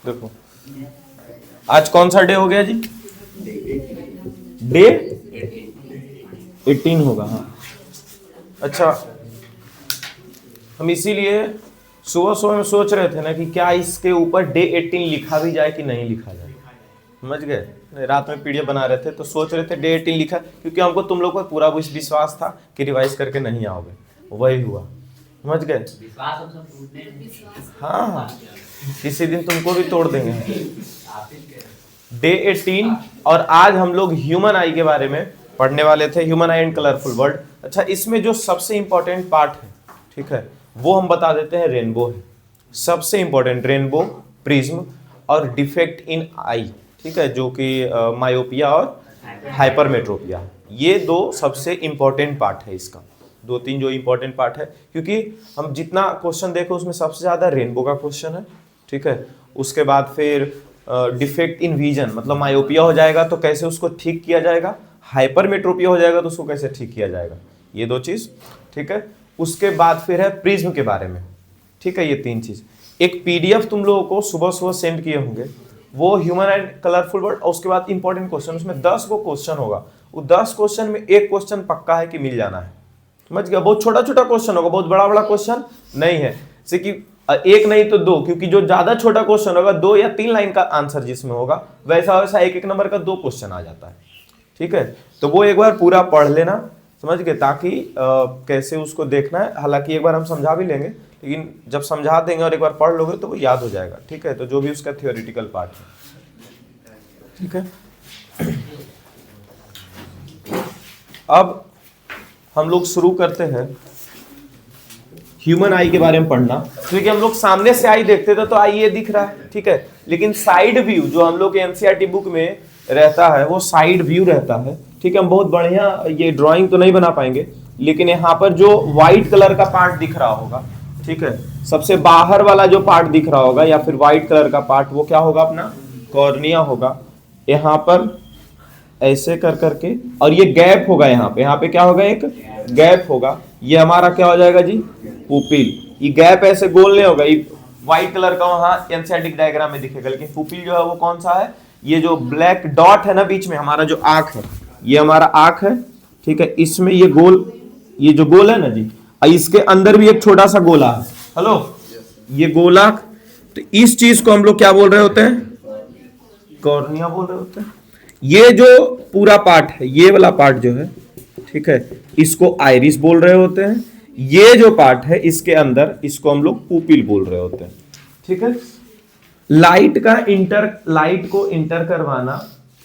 देखो आज कौन सा डे हो गया जी? डे 18 होगा। हाँ अच्छा, हम इसीलिए सुबह सुबह में सोच रहे थे ना कि क्या इसके ऊपर डे 18 लिखा भी जाए कि नहीं लिखा जाए। समझ गए? रात में पीडीएफ बना रहे थे तो सोच रहे थे डे 18 लिखा, क्योंकि हमको तुम लोग पर पूरा विश्वास था कि रिवाइज करके नहीं आओगे। वही हुआ। समझ गए? हाँ हाँ, किसी दिन तुमको भी तोड़ देंगे। डे 18। और आज हम लोग ह्यूमन आई के बारे में पढ़ने वाले थे, human I and colourful world. अच्छा, इसमें जो सबसे इंपॉर्टेंट पार्ट है, ठीक है, वो हम बता देते हैं रेनबो है। सबसे इंपॉर्टेंट रेनबो, प्रिज्म और डिफेक्ट इन आई, ठीक है, जो कि मायोपिया और हाइपरमेट्रोपिया, ये दो सबसे इंपॉर्टेंट पार्ट है इसका। दो तीन जो इंपॉर्टेंट पार्ट है, क्योंकि हम जितना क्वेश्चन देखे उसमें सबसे ज्यादा रेनबो का क्वेश्चन है, ठीक है। उसके बाद फिर डिफेक्ट इन विजन, मतलब मायोपिया हो जाएगा तो कैसे उसको ठीक किया जाएगा, हाइपरमेट्रोपिया हो जाएगा तो उसको कैसे ठीक किया जाएगा, ये दो चीज, ठीक है। उसके बाद फिर है प्रिज्म के बारे में, ठीक है, ये तीन चीज। एक पीडीएफ तुम लोगों को सुबह सुबह सेंड किए होंगे, वो ह्यूमन एंड कलरफुल वर्ल्ड, और उसके बाद इंपॉर्टेंट क्वेश्चन, उसमें 10 को क्वेश्चन होगा। वो 10 क्वेश्चन में एक क्वेश्चन पक्का है कि मिल जाना है। समझ गया? बहुत छोटा छोटा क्वेश्चन होगा, बहुत बड़ा बड़ा क्वेश्चन नहीं है, जैसे कि एक नहीं तो दो, क्योंकि जो ज्यादा छोटा क्वेश्चन होगा 2 या 3 लाइन का आंसर जिसमें होगा, वैसा वैसा एक एक नंबर का 2 क्वेश्चन आ जाता है, ठीक है। तो वो एक बार पूरा पढ़ लेना, समझ गए, ताकि कैसे उसको देखना है। हालांकि एक बार हम समझा भी लेंगे, लेकिन जब समझा देंगे और एक बार पढ़ लोगे तो वो याद हो जाएगा, ठीक है। तो जो भी उसका थियोरिटिकल पार्ट है, ठीक है। अब हम लोग शुरू करते हैं ह्यूमन आई के बारे में पढ़ना, क्योंकि हम लोग सामने से आई देखते थे तो आई ये दिख रहा है, ठीक है, लेकिन साइड व्यू जो हम लोग के एनसीईआरटी बुक में रहता है वो साइड व्यू रहता है, ठीक है। हम बहुत बढ़िया ये ड्राइंग तो नहीं बना पाएंगे, लेकिन यहाँ पर जो व्हाइट कलर का पार्ट दिख रहा होगा, ठीक है, सबसे बाहर वाला जो पार्ट दिख रहा होगा या फिर व्हाइट कलर का पार्ट, वो क्या होगा? अपना कॉर्निया होगा। यहाँ पर ऐसे कर करके, और ये गैप होगा यहाँ पे क्या होगा? एक गैप होगा। ये हमारा क्या हो जाएगा जी? पुपिल। ये गैप ऐसे गोल नहीं होगा, ये व्हाइट कलर का वहां एनसीईआरटी डायग्राम में दिखेगा, लेकिन पुपिल जो है वो कौन सा है? ये जो ब्लैक डॉट है ना बीच में, हमारा जो आंख है, ये हमारा आंख है, ठीक है। इसमें ये गोल, ये जो गोल है ना जी, इसके अंदर भी एक छोटा सा गोला है, हेलो, ये गोला। तो इस चीज को हम लोग क्या बोल रहे होते हैं? कॉर्निया बोल रहे होते हैं। ये जो पूरा पार्ट है, ये वाला पार्ट जो है, ठीक है, इसको आइरिस बोल रहे होते हैं। ये जो पार्ट है इसके अंदर, इसको हम लोग पुपिल बोल रहे होते हैं, ठीक है। लाइट को इंटर करवाना,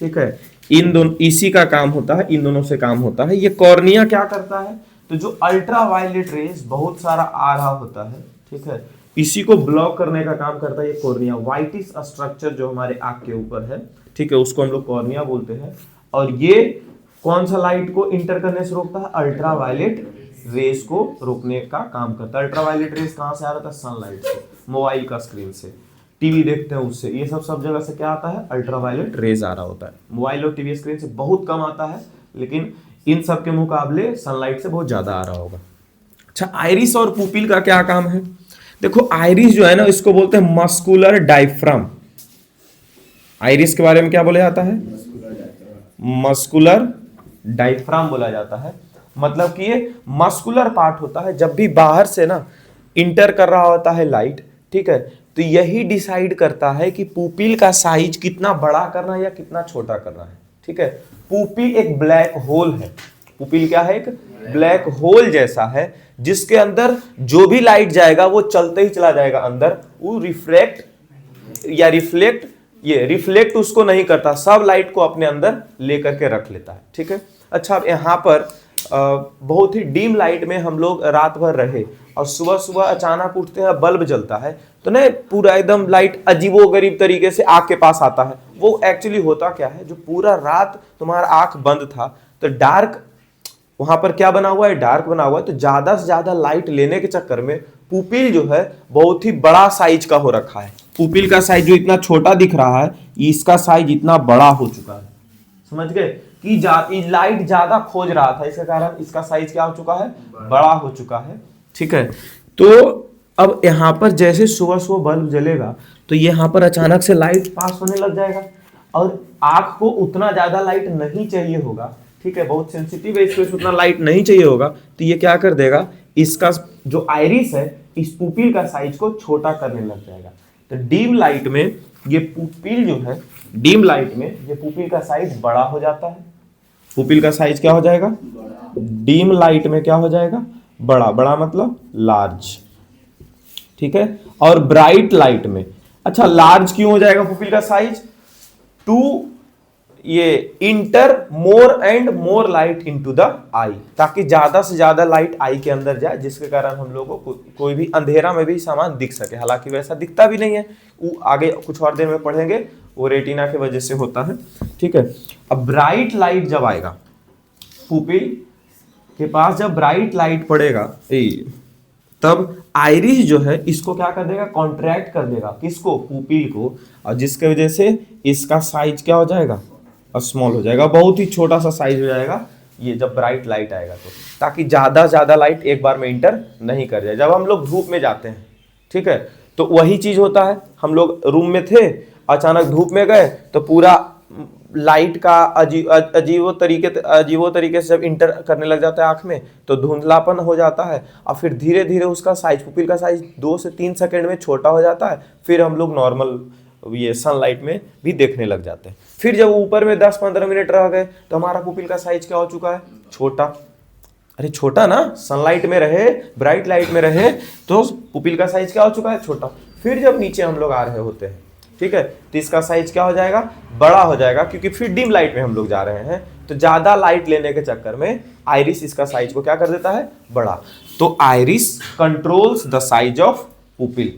ठीक है, इन दोनों, इसी का काम होता है, इन दोनों से काम होता है। ये कॉर्निया क्या करता है? तो जो अल्ट्रा वायलेट रेज बहुत सारा आ रहा होता है, ठीक है, इसी को ब्लॉक करने का काम करता है ये कॉर्निया। व्हाइटिश स्ट्रक्चर जो हमारे आंख के ऊपर है, ठीक है, उसको हम लोग कॉर्निया बोलते हैं। और ये कौन सा लाइट को इंटर करने से रोकता है? अल्ट्रा वायलेट रेस को रोकने का काम करता है। अल्ट्रा वायलेट रेस कहां से आ रहा था? सनलाइट से, मोबाइल का स्क्रीन से, टीवी देखते हैं उससे, ये सब जगह से क्या आता है? अल्ट्रा वायलेट रेज आ रहा होता है। मोबाइल और टीवी स्क्रीन से बहुत कम आता है, लेकिन इन सब के मुकाबले सनलाइट से बहुत ज्यादा आ रहा होगा। अच्छा, आइरिस और पुपिल का क्या काम है? देखो, आइरिस जो है ना, इसको बोलते हैं मस्कुलर डायफ्राम। आइरिस के बारे में क्या बोला जाता है? मस्कुलर डायफ्राम बोला जाता है। मतलब कि ये मस्कुलर पार्ट होता है, जब भी बाहर से ना इंटर कर रहा होता है लाइट, ठीक है, तो यही डिसाइड करता है कि पुपिल का साइज कितना बड़ा करना है या कितना छोटा करना है, ठीक है। पुपिल एक ब्लैक होल है। पुपिल क्या है? एक ब्लैक होल जैसा है, जिसके अंदर जो भी लाइट जाएगा वो चलते ही चला जाएगा अंदर, वो रिफ्रैक्ट या रिफ्लेक्ट, ये रिफ्लेक्ट उसको नहीं करता, सब लाइट को अपने अंदर लेकर के रख लेता है, ठीक है। अच्छा, अब यहाँ पर बहुत ही डीम लाइट में हम लोग रात भर रहे और सुबह सुबह अचानक उठते हैं, बल्ब जलता है, तो ना पूरा एकदम लाइट अजीबोगरीब तरीके से आंख के पास आता है। वो एक्चुअली होता क्या है? जो पूरा रात तुम्हारा आंख बंद था, तो डार्क वहां पर क्या बना हुआ है? डार्क बना हुआ है। तो ज्यादा से ज्यादा लाइट लेने के चक्कर में पुपिल जो है बहुत ही बड़ा साइज का हो रखा है। पुपिल का साइज जो इतना छोटा दिख रहा है, इसका साइज इतना बड़ा हो चुका है। समझ गए कि लाइट ज्यादा खोज रहा था, इसके कारण इसका साइज क्या हो चुका है? बड़ा हो चुका है, ठीक है। तो अब यहाँ पर जैसे सुबह सुबह बल्ब जलेगा तो ये यहाँ पर अचानक से लाइट पास होने लग जाएगा, और आंख को उतना ज्यादा लाइट नहीं चाहिए होगा, ठीक है, बहुत सेंसिटिव है, इसको उतना लाइट नहीं चाहिए होगा, तो ये क्या कर देगा, इसका जो आइरिस है इस पुपिल का साइज को छोटा करने लग जाएगा। तो डीम लाइट में ये पुपिल जो है, डीम लाइट में ये पुपिल का साइज बड़ा हो जाता है। पुपिल का साइज क्या हो जाएगा, डीम लाइट में क्या हो जाएगा, बड़ा, बड़ा मतलब लार्ज, ठीक है। और ब्राइट लाइट में, अच्छा लार्ज क्यों हो जाएगा पुपिल का साइज, टू ये enter more and more light into the eye, ताकि ज्यादा से ज्यादा लाइट आई के अंदर जाए, जिसके कारण हम लोगों को कोई भी अंधेरा में भी सामान दिख सके। हालांकि वैसा दिखता भी नहीं है, वो आगे कुछ और देर में पढ़ेंगे, वो रेटिना के वजह से होता है, ठीक है। अब ब्राइट लाइट जब आएगा, पुपिल के पास जब ब्राइट लाइट पड़ेगा तब आइरिस जो है इसको क्या कर देगा, कॉन्ट्रैक्ट कर देगा, किसको, पुपिल को, और जिसके वजह से इसका साइज क्या हो जाएगा, स्मॉल हो जाएगा, बहुत ही छोटा सा साइज हो जाएगा ये जब ब्राइट लाइट आएगा तो, ताकि ज्यादा लाइट एक बार में इंटर नहीं कर जाए। जब हम लोग धूप में जाते हैं, ठीक है, तो वही चीज होता है, हम लोग रूम में थे, अचानक धूप में गए तो पूरा लाइट का अजीबो तरीके से जब इंटर करने लग जाता है आंख में तो धुंधलापन हो जाता है, और फिर धीरे धीरे उसका साइज, पुपिल का साइज 2 से 3 सेकंड में छोटा हो जाता है, फिर हम लोग नॉर्मल ये सनलाइट में भी देखने लग जाते हैं। फिर जब ऊपर में 10-15 मिनट रह गए तो हमारा पुपिल का साइज क्या हो चुका है, छोटा। अरे छोटा ना, सनलाइट में रहे, ब्राइट लाइट में रहे तो पुपिल का साइज क्या हो चुका है, छोटा। फिर जब नीचे हम लोग आ रहे होते हैं, ठीक है, तो इसका साइज क्या हो जाएगा, बड़ा हो जाएगा, क्योंकि फिर डिम लाइट में हम लोग जा रहे हैं, तो ज्यादा लाइट लेने के चक्कर में आइरिस इसका साइज को क्या कर देता है, बड़ा। तो iris controls the size of pupil,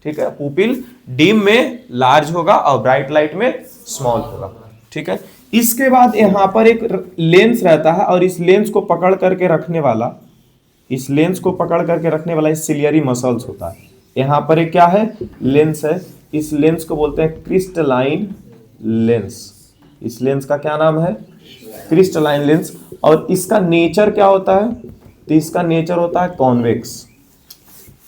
ठीक है। पुपिल डिम में लार्ज होगा और ब्राइट लाइट में स्मॉल होगा, ठीक है। इसके बाद यहाँ पर एक लेंस रहता है, और इस लेंस को पकड़ करके रखने वाला, इस लेंस को पकड़ करके रखने वाला इस सिलियरी मसल्स होता है। यहाँ पर एक क्या है, लेंस है, इस लेंस को बोलते हैं क्रिस्टलाइन लेंस। इस लेंस का क्या नाम है, क्रिस्टलाइन लेंस। और इसका नेचर क्या होता है, तो इसका नेचर होता है कॉन्वेक्स।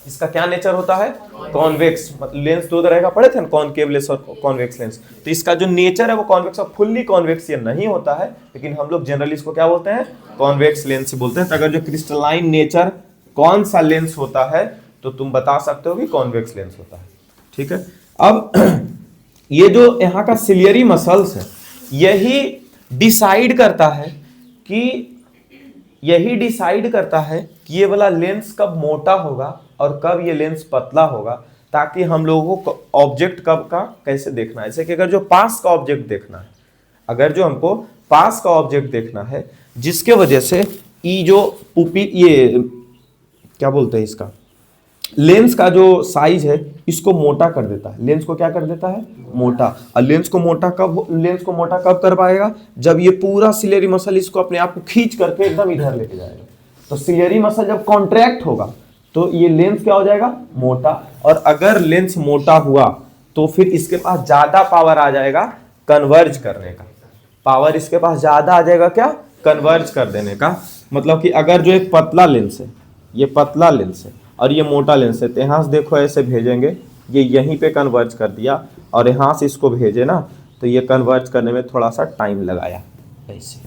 इसका क्या नेचर होता है, कॉन्वेक्स। मतलब लेंस दो तरह का पढ़े थे ना, कॉनकेव लेंस और कॉन्वेक्स लेंस, तो इसका जो नेचर है वो कॉन्वेक्स और फुल्ली कॉन्वेक्स ये नहीं होता है, लेकिन हम लोग जनरली इसको क्या बोलते हैं, कॉन्वेक्स लेंस बोलते हैं। तो अगर जो क्रिस्टलाइन नेचर कौन सा लेंस होता है तो तुम बता सकते हो कि कॉन्वेक्स लेंस होता है, ठीक है। अब ये जो यहाँ का सिलियरी मसल्स है यही डिसाइड करता है कि ये वाला लेंस कब मोटा होगा और कब ये लेंस पतला होगा, ताकि हम लोगों को ऑब्जेक्ट कब का कैसे देखना है। जैसे कि अगर जो पास का ऑब्जेक्ट देखना है, अगर जो हमको पास का ऑब्जेक्ट देखना है, जिसके वजह से ये जो पुपिल, ये क्या बोलते हैं, इसका लेंस का जो साइज है इसको मोटा कर देता है। लेंस को क्या कर देता है, मोटा। और लेंस को मोटा कब कर पाएगा, जब ये पूरा सिलियरी मसल इसको अपने आप को खींच करके एकदम इधर लेके जाएगा। तो सिलियरी मसल जब कॉन्ट्रैक्ट होगा तो ये लेंस क्या हो जाएगा, मोटा। और अगर लेंस मोटा हुआ तो फिर इसके पास ज्यादा पावर आ जाएगा कन्वर्ज करने का, पावर इसके पास ज्यादा आ जाएगा, क्या, कन्वर्ज कर देने का। मतलब कि अगर जो एक पतला लेंस है, ये पतला लेंस है और ये मोटा लेंस है, तो यहाँ से देखो ऐसे भेजेंगे, ये यहीं पे कन्वर्ज कर दिया, और यहाँ से इसको भेजे ना तो ये कन्वर्ज करने में थोड़ा सा टाइम लगाया, ऐसे,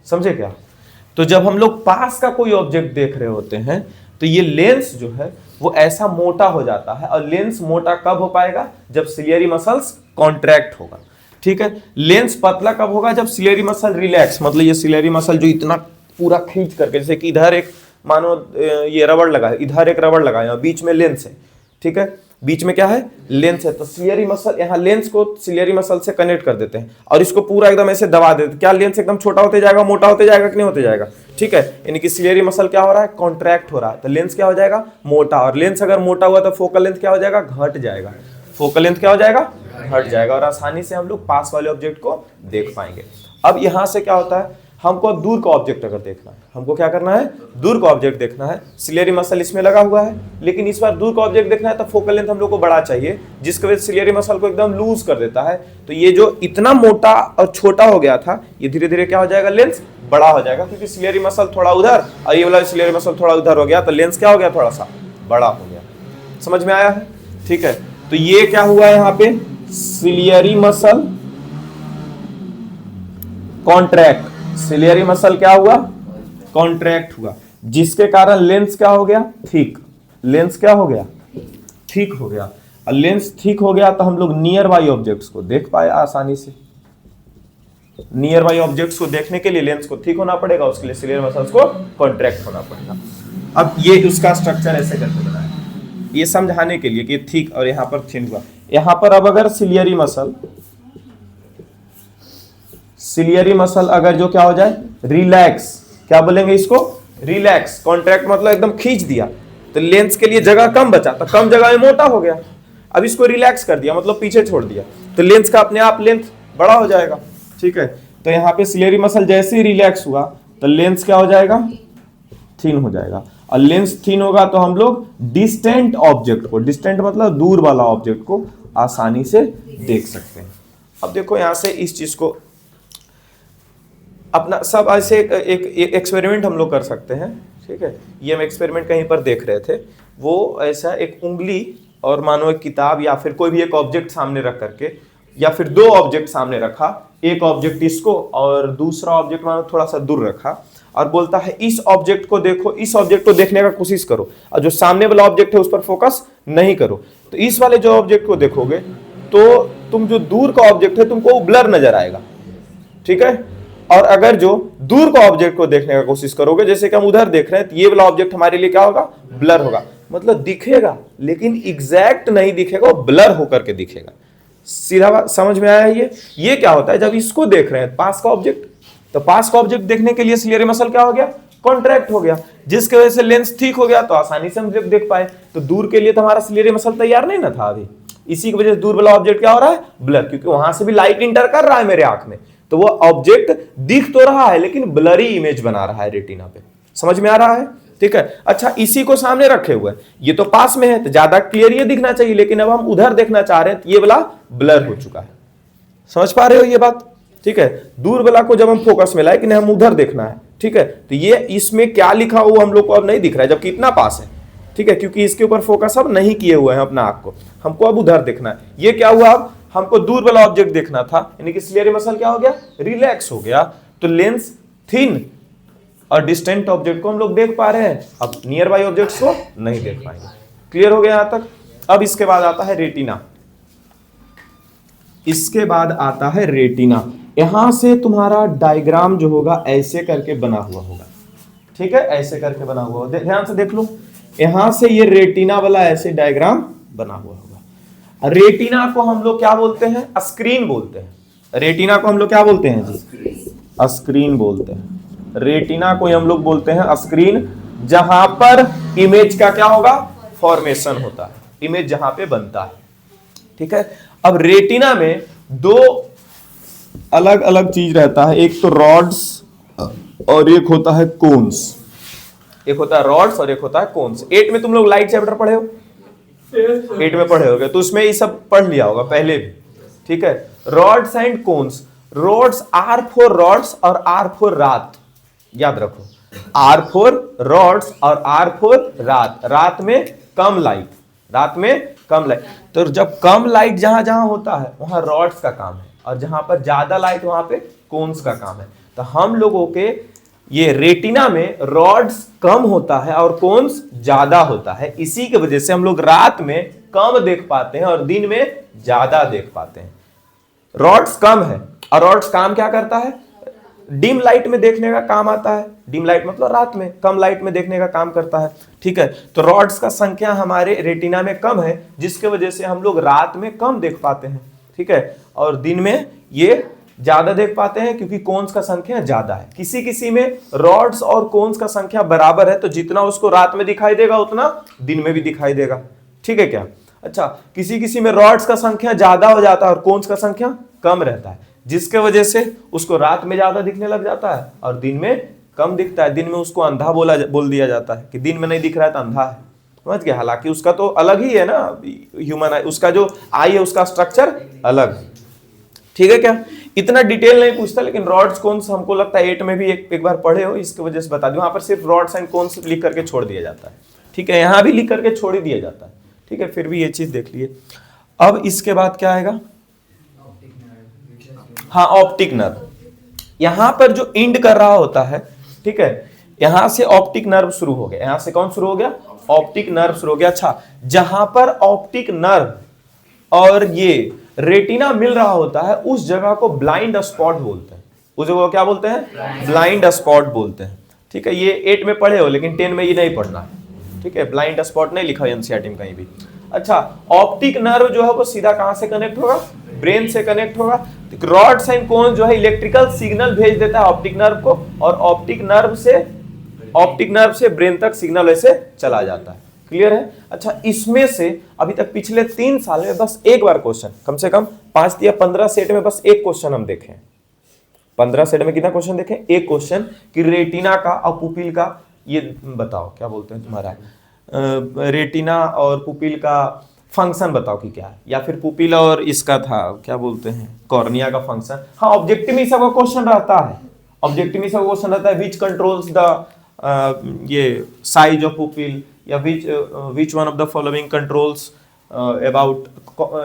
समझे क्या। तो जब हम लोग पास का कोई ऑब्जेक्ट देख रहे होते हैं तो ये लेंस जो है वो ऐसा मोटा हो जाता है। और लेंस मोटा कब हो पाएगा, जब सिलियरी मसल्स कॉन्ट्रैक्ट होगा, ठीक है। लेंस पतला कब होगा, जब सिलियरी मसल रिलैक्स, मतलब ये सिलियरी मसल जो इतना पूरा खींच करके, जैसे कि इधर एक मानो ये रबड़ लगा है, इधर एक रबड़ लगा है, बीच में लेंस है, ठीक है, बीच में क्या है, लेंस है। तो सिलियरी मसल, यहाँ लेंस को सिलियरी मसल से कनेक्ट कर देते हैं और इसको पूरा एकदम ऐसे दबा देते हैं। क्या लेंस एकदम छोटा होते जाएगा, मोटा होते जाएगा कि नहीं होते जाएगा, ठीक है। यानी कि सिलियरी मसल क्या हो रहा है, कॉन्ट्रैक्ट हो रहा है, तो लेंस क्या हो जाएगा, मोटा। और लेंस अगर मोटा हुआ तो फोकल लेंथ क्या हो जाएगा, घट जाएगा। फोकल लेंथ क्या हो जाएगा, घट जाएगा, और आसानी से हम लोग पास वाले ऑब्जेक्ट को देख पाएंगे। अब यहाँ से क्या होता है, हमको अब दूर का ऑब्जेक्ट अगर देखना है, हमको क्या करना है, दूर का ऑब्जेक्ट देखना है। सिलियरी मसल इसमें लगा हुआ है, लेकिन इस बार दूर का ऑब्जेक्ट देखना है तो फोकल लेंथ हम लोग को बड़ा चाहिए, जिसकी वजह से सिलियरी मसल को एकदम लूज कर देता है। तो ये जो इतना मोटा और छोटा हो गया था, ये धीरे धीरे क्या हो जाएगा, लेंस बड़ा हो जाएगा, क्योंकि सिलियरी मसल थोड़ा उधर और ये वाला सिलियरी मसल थोड़ा उधर हो गया, तो लेंस क्या हो गया, थोड़ा सा बड़ा हो गया। समझ में आया है? ठीक है, तो ये क्या हुआ यहाँ पे, ciliary muscle contract, ciliary muscle क्या हुआ, कॉन्ट्रैक्ट हुआ, जिसके कारण लेंस क्या हो गया, थिक, लेंस क्या हो गया, थिक हो गया। और लेंस थिक हो गया तो हम लोग नियर बाई ऑब्जेक्ट्स को देख पाए आसानी से। नियर बाई ऑब्जेक्ट्स को देखने के लिए लेंस को थिक होना पड़ेगा, उसके लिए सिलियरी मसल्स को कॉन्ट्रैक्ट होना पड़ेगा। अब ये उसका स्ट्रक्चर ऐसे करके बनाया, ये समझाने के लिए कि थिक और यहां पर थिन हुआ। यहां पर अब अगर सिलियरी मसल अगर जो क्या हो जाए, रिलैक्स, क्या बोलेंगे इसको, रिलैक्स, कॉन्ट्रैक्ट मतलब एकदम खींच दिया, तो लेंस के लिए जगह कम बचा, तो कम जगह में मोटा हो गया। अब इसको रिलैक्स कर दिया, मतलब पीछे छोड़ दिया, तो लेंस का अपने आप लेंथ बड़ा हो जाएगा। ठीक है, तो यहाँ पे सिलियरी मसल जैसे ही रिलैक्स हुआ तो लेंस क्या हो जाएगा, थिन हो जाएगा। और लेंस थिन होगा तो हम लोग डिस्टेंट ऑब्जेक्ट को, डिस्टेंट मतलब दूर वाला ऑब्जेक्ट को आसानी से देख सकते हैं। अब देखो यहां से इस चीज को अपना सब ऐसे एक एक्सपेरिमेंट हम लोग कर सकते हैं। ठीक है, ये हम एक्सपेरिमेंट कहीं पर देख रहे थे, वो ऐसा एक उंगली और मानो एक किताब या फिर कोई भी एक ऑब्जेक्ट सामने रख करके, या फिर दो ऑब्जेक्ट सामने रखा, एक ऑब्जेक्ट इसको और दूसरा ऑब्जेक्ट मानो थोड़ा सा दूर रखा, और बोलता है इस ऑब्जेक्ट को देखो, इस ऑब्जेक्ट को देखने का कोशिश करो, और जो सामने वाला ऑब्जेक्ट है उस पर फोकस नहीं करो। तो इस वाले जो ऑब्जेक्ट को देखोगे तो तुम जो दूर का ऑब्जेक्ट है तुमको ब्लर नजर आएगा। ठीक है, और अगर जो दूर का ऑब्जेक्ट को देखने का कोशिश करोगे, जैसे कि हम उधर देख रहे हैं, तो ये वाला ऑब्जेक्ट हमारे लिए क्या होगा, ब्लर होगा, मतलब दिखेगा लेकिन एग्जैक्ट नहीं दिखेगा, ब्लर होकर के दिखेगा। सीधा बात समझ में आया? ये क्या होता है, जब इसको देख रहे हैं पास का ऑब्जेक्ट, तो पास का ऑब्जेक्ट देखने के लिए सिलियरी मसल क्या हो गया, कॉन्ट्रैक्ट हो गया, जिसकी वजह से लेंस ठीक हो गया, तो आसानी से हम देख पाए। तो दूर के लिए तो हमारा सिलियरी मसल तैयार नहीं ना था अभी, इसी की वजह से दूर वाला ऑब्जेक्ट क्या हो रहा है, ब्लर, क्योंकि वहां से भी लाइट इंटर कर रहा है मेरे आंख में, तो वो ऑब्जेक्ट दिख तो रहा है लेकिन ब्लरी इमेज बना रहा है रेटिना पे। समझ में आ रहा है? ठीक है, अच्छा इसी को सामने रखे हुए, ये तो पास में है तो ज्यादा क्लियर ये दिखना चाहिए, लेकिन अब हम उधर देखना चाह रहे हैं तो ये वाला ब्लर हो चुका है। समझ पा रहे हो ये बात? ठीक है, दूर वाला को जब हम फोकस में लाए कि नहीं हम उधर देखना है, ठीक है, तो ये इसमें क्या लिखा हो हम लोग को अब नहीं दिख रहा है, जबकि इतना पास है। ठीक है, क्योंकि इसके ऊपर फोकस अब नहीं किए हुए हैं अपना आंख को, हमको अब उधर देखना है। ये क्या हुआ, अब हमको दूर वाला ऑब्जेक्ट देखना था, यानी कि सिलियरी मसल क्या हो गया, रिलैक्स हो गया, तो लेंस थिन और डिस्टेंट ऑब्जेक्ट को हम लोग देख पा रहे हैं, अब नियर बाई ऑब्जेक्ट्स को नहीं देख पाएंगे। क्लियर हो गया यहां तक? अब इसके बाद आता है रेटिना, इसके बाद आता है रेटिना। यहां से तुम्हारा डायग्राम जो होगा ऐसे करके बना हुआ होगा। ठीक है, ऐसे करके बना हुआ होगा, ध्यान से देख लो, यहां से ये रेटिना वाला ऐसे डायग्राम बना हुआ होगा। रेटिना को हम लोग क्या बोलते हैं, स्क्रीन बोलते हैं। रेटिना को हम लोग क्या बोलते हैं जी, स्क्रीन बोलते हैं। रेटिना को हम लोग बोलते हैं स्क्रीन, जहां पर इमेज का क्या होगा, फॉर्मेशन होता है, इमेज जहां पे बनता है। ठीक है, अब रेटिना में दो अलग अलग चीज रहता है, एक तो रॉड्स और एक होता है कोन्स। एक होता है रॉड्स और एक होता है कोन्स। 8 में तुम लोग लाइट चैप्टर पढ़े हो, 8 में पढ़े होगे, तो उसमें ये सब पढ़ लिया होगा पहले भी। ठीक है, rods and cones. Rods, R for rods और आर फॉर रात, याद रखो, आर फॉर रॉड्स और आर फॉर रात। रात में कम लाइट, रात में कम लाइट, तो जब कम लाइट जहां जहां होता है वहां रॉड्स का काम है, और जहां पर ज्यादा लाइट वहां पे कोन्स का काम है। तो हम लोगों के ये रेटिना में रॉड्स कम होता है और कोन्स ज्यादा होता है, इसी की वजह से हम लोग रात में कम देख पाते हैं और दिन में ज्यादा देख पाते हैं। रॉड्स कम है, और रॉड्स काम क्या करता है, डिम लाइट में देखने का काम आता है। डिम लाइट मतलब रात में, कम लाइट में देखने का काम करता है। ठीक है, तो रॉड्स का संख्या हमारे रेटिना में कम है, जिसके वजह से हम लोग रात में कम देख पाते हैं। ठीक है, और दिन में ये ज्यादा देख पाते हैं, क्योंकि कोन्स का संख्या ज्यादा है। किसी किसी में रॉड्स और कोन्स का संख्या बराबर है, तो जितना उसको रात में दिखाई देगा उतना दिन में भी दिखाई देगा। ठीक है क्या? अच्छा, किसी किसी में रॉड्स का संख्या ज्यादा हो जाता है और कोन्स का संख्या कम रहता है। जिसके वजह से उसको रात में ज्यादा दिखने लग जाता है और दिन में कम दिखता है। दिन में उसको अंधा बोल दिया जाता है कि दिन में नहीं दिख रहा है तो अंधा है, समझ गया। हालांकि उसका तो अलग ही है ना, ह्यूमन आई, उसका जो आई है उसका स्ट्रक्चर अलग है, ठीक है क्या। इतना डिटेल नहीं पूछता, लेकिन रॉड्स कोन्स हमको लगता है 8 में भी एक बार पढ़े हो, इसकी वजह से बता दूं। वहां पर सिर्फ रॉड्स एंड कोन्स लिख करके छोड़ दिया जाता है, ठीक है। यहां भी लिख करके छोड़ ही दिया जाता है, ठीक है। फिर भी ये चीज देख लिए। अब इसके बाद क्या आएगा, हाँ ऑप्टिक नर्व। यहां पर जो इंड कर रहा होता है, ठीक है, यहां से ऑप्टिक नर्व शुरू हो गया। यहां से कौन शुरू हो गया, ऑप्टिक नर्व शुरू हो गया। अच्छा, जहां पर ऑप्टिक नर्व और ये रेटिना मिल रहा होता है उस जगह को ब्लाइंड स्पॉट बोलते हैं। उस जगह को क्या बोलते हैं, ब्लाइंड स्पॉट बोलते हैं, ठीक है। ये 8 में पढ़े हो, लेकिन 10 में ये नहीं पढ़ना है, ठीक है। ब्लाइंड स्पॉट नहीं लिखा एनसीईआरटी में कहीं भी। अच्छा, ऑप्टिक नर्व जो है वो सीधा कहां से कनेक्ट होगा, ब्रेन से कनेक्ट होगा। रॉड्स एंड कोन्स जो है इलेक्ट्रिकल सिग्नल भेज देता है ऑप्टिक नर्व को, और ऑप्टिक नर्व से ब्रेन तक सिग्नल ऐसे चला जाता है। क्लियर है। अच्छा, इसमें से अभी तक पिछले 3 साल में बस एक बार क्वेश्चन, कम से कम 5 या 15 सेट में बस एक क्वेश्चन हम देखें। 15 सेट में कितना क्वेश्चन देखें, एक क्वेश्चन कि रेटिना का और पुपिल का ये बताओ, क्या बोलते हैं तुम्हारा, रेटिना और पुपिल का फंक्शन बताओ कि क्या है, या फिर पुपिल और इसका था क्या बोलते हैं, कॉर्निया का फंक्शन। हाँ, ऑब्जेक्टिव में सबका क्वेश्चन रहता है, ऑब्जेक्टिव में सबका क्वेश्चन रहता है, विच कंट्रोल्स द ये साइज ऑफ पुपिल, या which one of the following controls about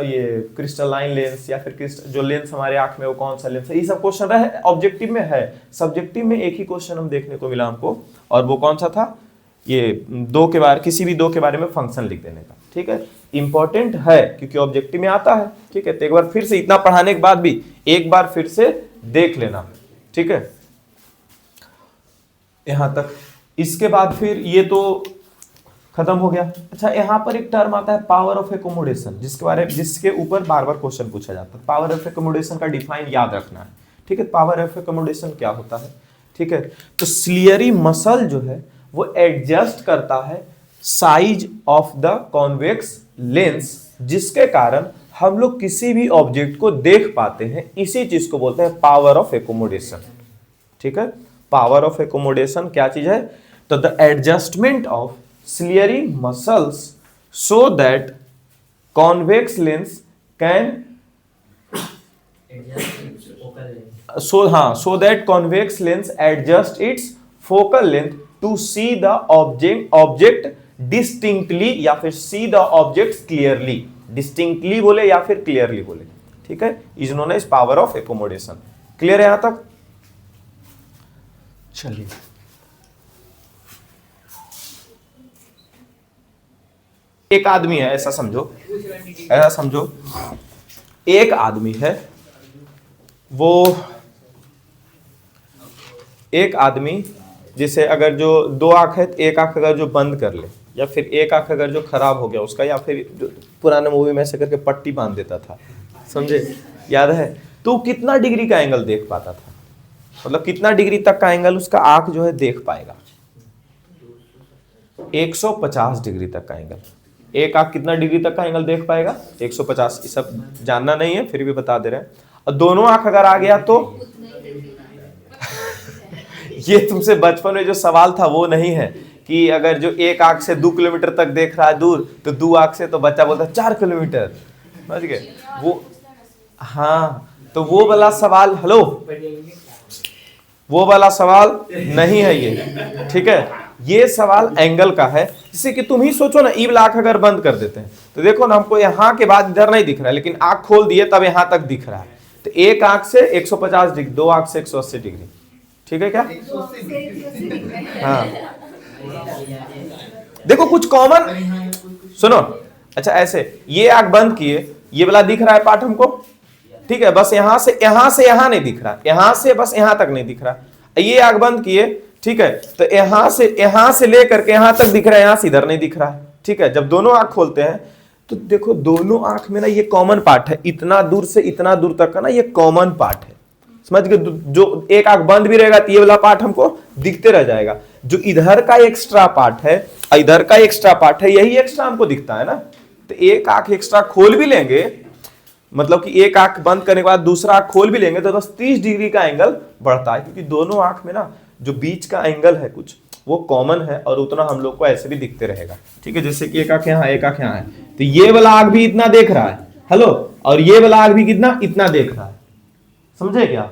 ये क्रिस्टलाइन लेंस, या फिर जो लेंस हमारे आंख में वो कौन सा लेंस है। ये सब क्वेश्चन है, ऑब्जेक्टिव में है। सब्जेक्टिव में एक ही क्वेश्चन हम देखने को मिला हमको, और वो कौन सा था, ये किसी भी दो के बारे में फंक्शन लिख देने का, ठीक है। इंपॉर्टेंट है क्योंकि ऑब्जेक्टिव में आता है, ठीक है। तो एक बार फिर से, इतना पढ़ाने के बाद भी एक बार फिर से देख लेना, ठीक है, यहां तक। इसके बाद फिर ये तो खत्म हो गया। अच्छा, यहां पर एक टर्म आता है पावर ऑफ एकोमोडेशन, जिसके ऊपर बार बार क्वेश्चन पूछा जाता है। पावर ऑफ एकोमोडेशन का डिफाइन याद रखना है, ठीक है। पावर ऑफ एकोमोडेशन क्या होता है, ठीक है। तो सिलियरी मसल जो है वो एडजस्ट करता है size of the convex lens, जिसके कारण हम लोग किसी भी ऑब्जेक्ट को देख पाते हैं। इसी चीज को बोलते हैं पावर ऑफ एकोमोडेशन, ठीक है। पावर ऑफ एकोमोडेशन क्या चीज है, तो the adjustment of ciliary muscles so that convex lens can so that convex lens adjust its focal length to see the object distinctly, या फिर see the objects clearly। distinctly बोले या फिर clearly बोले, ठीक है, is known as power of accommodation. Clear है यहां तक। चलिए, एक आदमी है, ऐसा समझो एक आदमी है, वो एक आदमी जिसे अगर जो 2 आंख है, एक आंख अगर जो बंद कर ले, या फिर एक आंख अगर जो खराब हो गया उसका, या फिर जो पुराने मूवी में ऐसे करके पट्टी बांध देता था, समझे, याद है, तो कितना डिग्री का एंगल देख पाता था, मतलब कितना डिग्री तक का एंगल उसका आंख जो है देख पाएगा, 150 डिग्री तक का एंगल। एक आंख कितना डिग्री तक का एंगल देख पाएगा, 150। ये सब जानना नहीं है, फिर भी बता दे रहे हैं। और दोनों आंख अगर आ गया तो ये तुमसे बचपन में जो सवाल था वो नहीं है कि अगर जो एक आंख से 2 किलोमीटर तक देख रहा है दूर, तो 2 आंख से तो बच्चा बोलता 4 किलोमीटर, समझ गए वो। हाँ, तो वो वाला सवाल, हेलो, वो वाला सवाल नहीं है ये, ठीक है। ये सवाल एंगल का है, जिससे कि तुम ही सोचो ना, ई वाला आंख अगर बंद कर देते हैं तो देखो ना, हमको यहाँ के बाद इधर नहीं दिख रहा है, लेकिन आंख खोल दिए तब यहाँ तक दिख रहा है। तो एक आंख से 150 डिग्री, 2 आंख से 180 डिग्री, ठीक है क्या। हाँ, देखो कुछ कॉमन सुनो। अच्छा, ऐसे ये आंख बंद किए, ये वाला दिख रहा है पार्ट हमको, ठीक है, बस यहाँ से यहाँ नहीं दिख रहा, यहाँ से बस यहाँ तक नहीं दिख रहा। ये आंख बंद किए, ठीक है, तो यहाँ से लेकर के यहाँ तक दिख रहा है, यहाँ से इधर नहीं दिख रहा है, ठीक है। जब दोनों आंख खोलते हैं तो देखो दोनों आंख में ना ये कॉमन पार्ट है, इतना दूर से इतना दूर तक का ना ये कॉमन पार्ट है, समझ गए। जो एक आंख बंद भी रहेगा तो ये वाला पार्ट हमको दिखते रह जाएगा। जो इधर का एक्स्ट्रा पार्ट है, इधर का एक्स्ट्रा पार्ट है, यही एक्स्ट्रा हमको दिखता है ना। तो एक आंख एक्स्ट्रा खोल भी लेंगे, मतलब कि एक आंख बंद करने के बाद दूसरा आंख खोल भी लेंगे तो बस 30 डिग्री का एंगल बढ़ता है, क्योंकि दोनों आंख में ना जो बीच का एंगल है कुछ वो कॉमन है और उतना हम लोग को ऐसे भी दिखते रहेगा। ठीक है, जैसे कि एक आंख यहाँ एक आंख यहाँ है, तो ये वाला आंख भी इतना देख रहा है, हेलो, और ये वाला आंख भी कितना इतना देख रहा है, समझे क्या?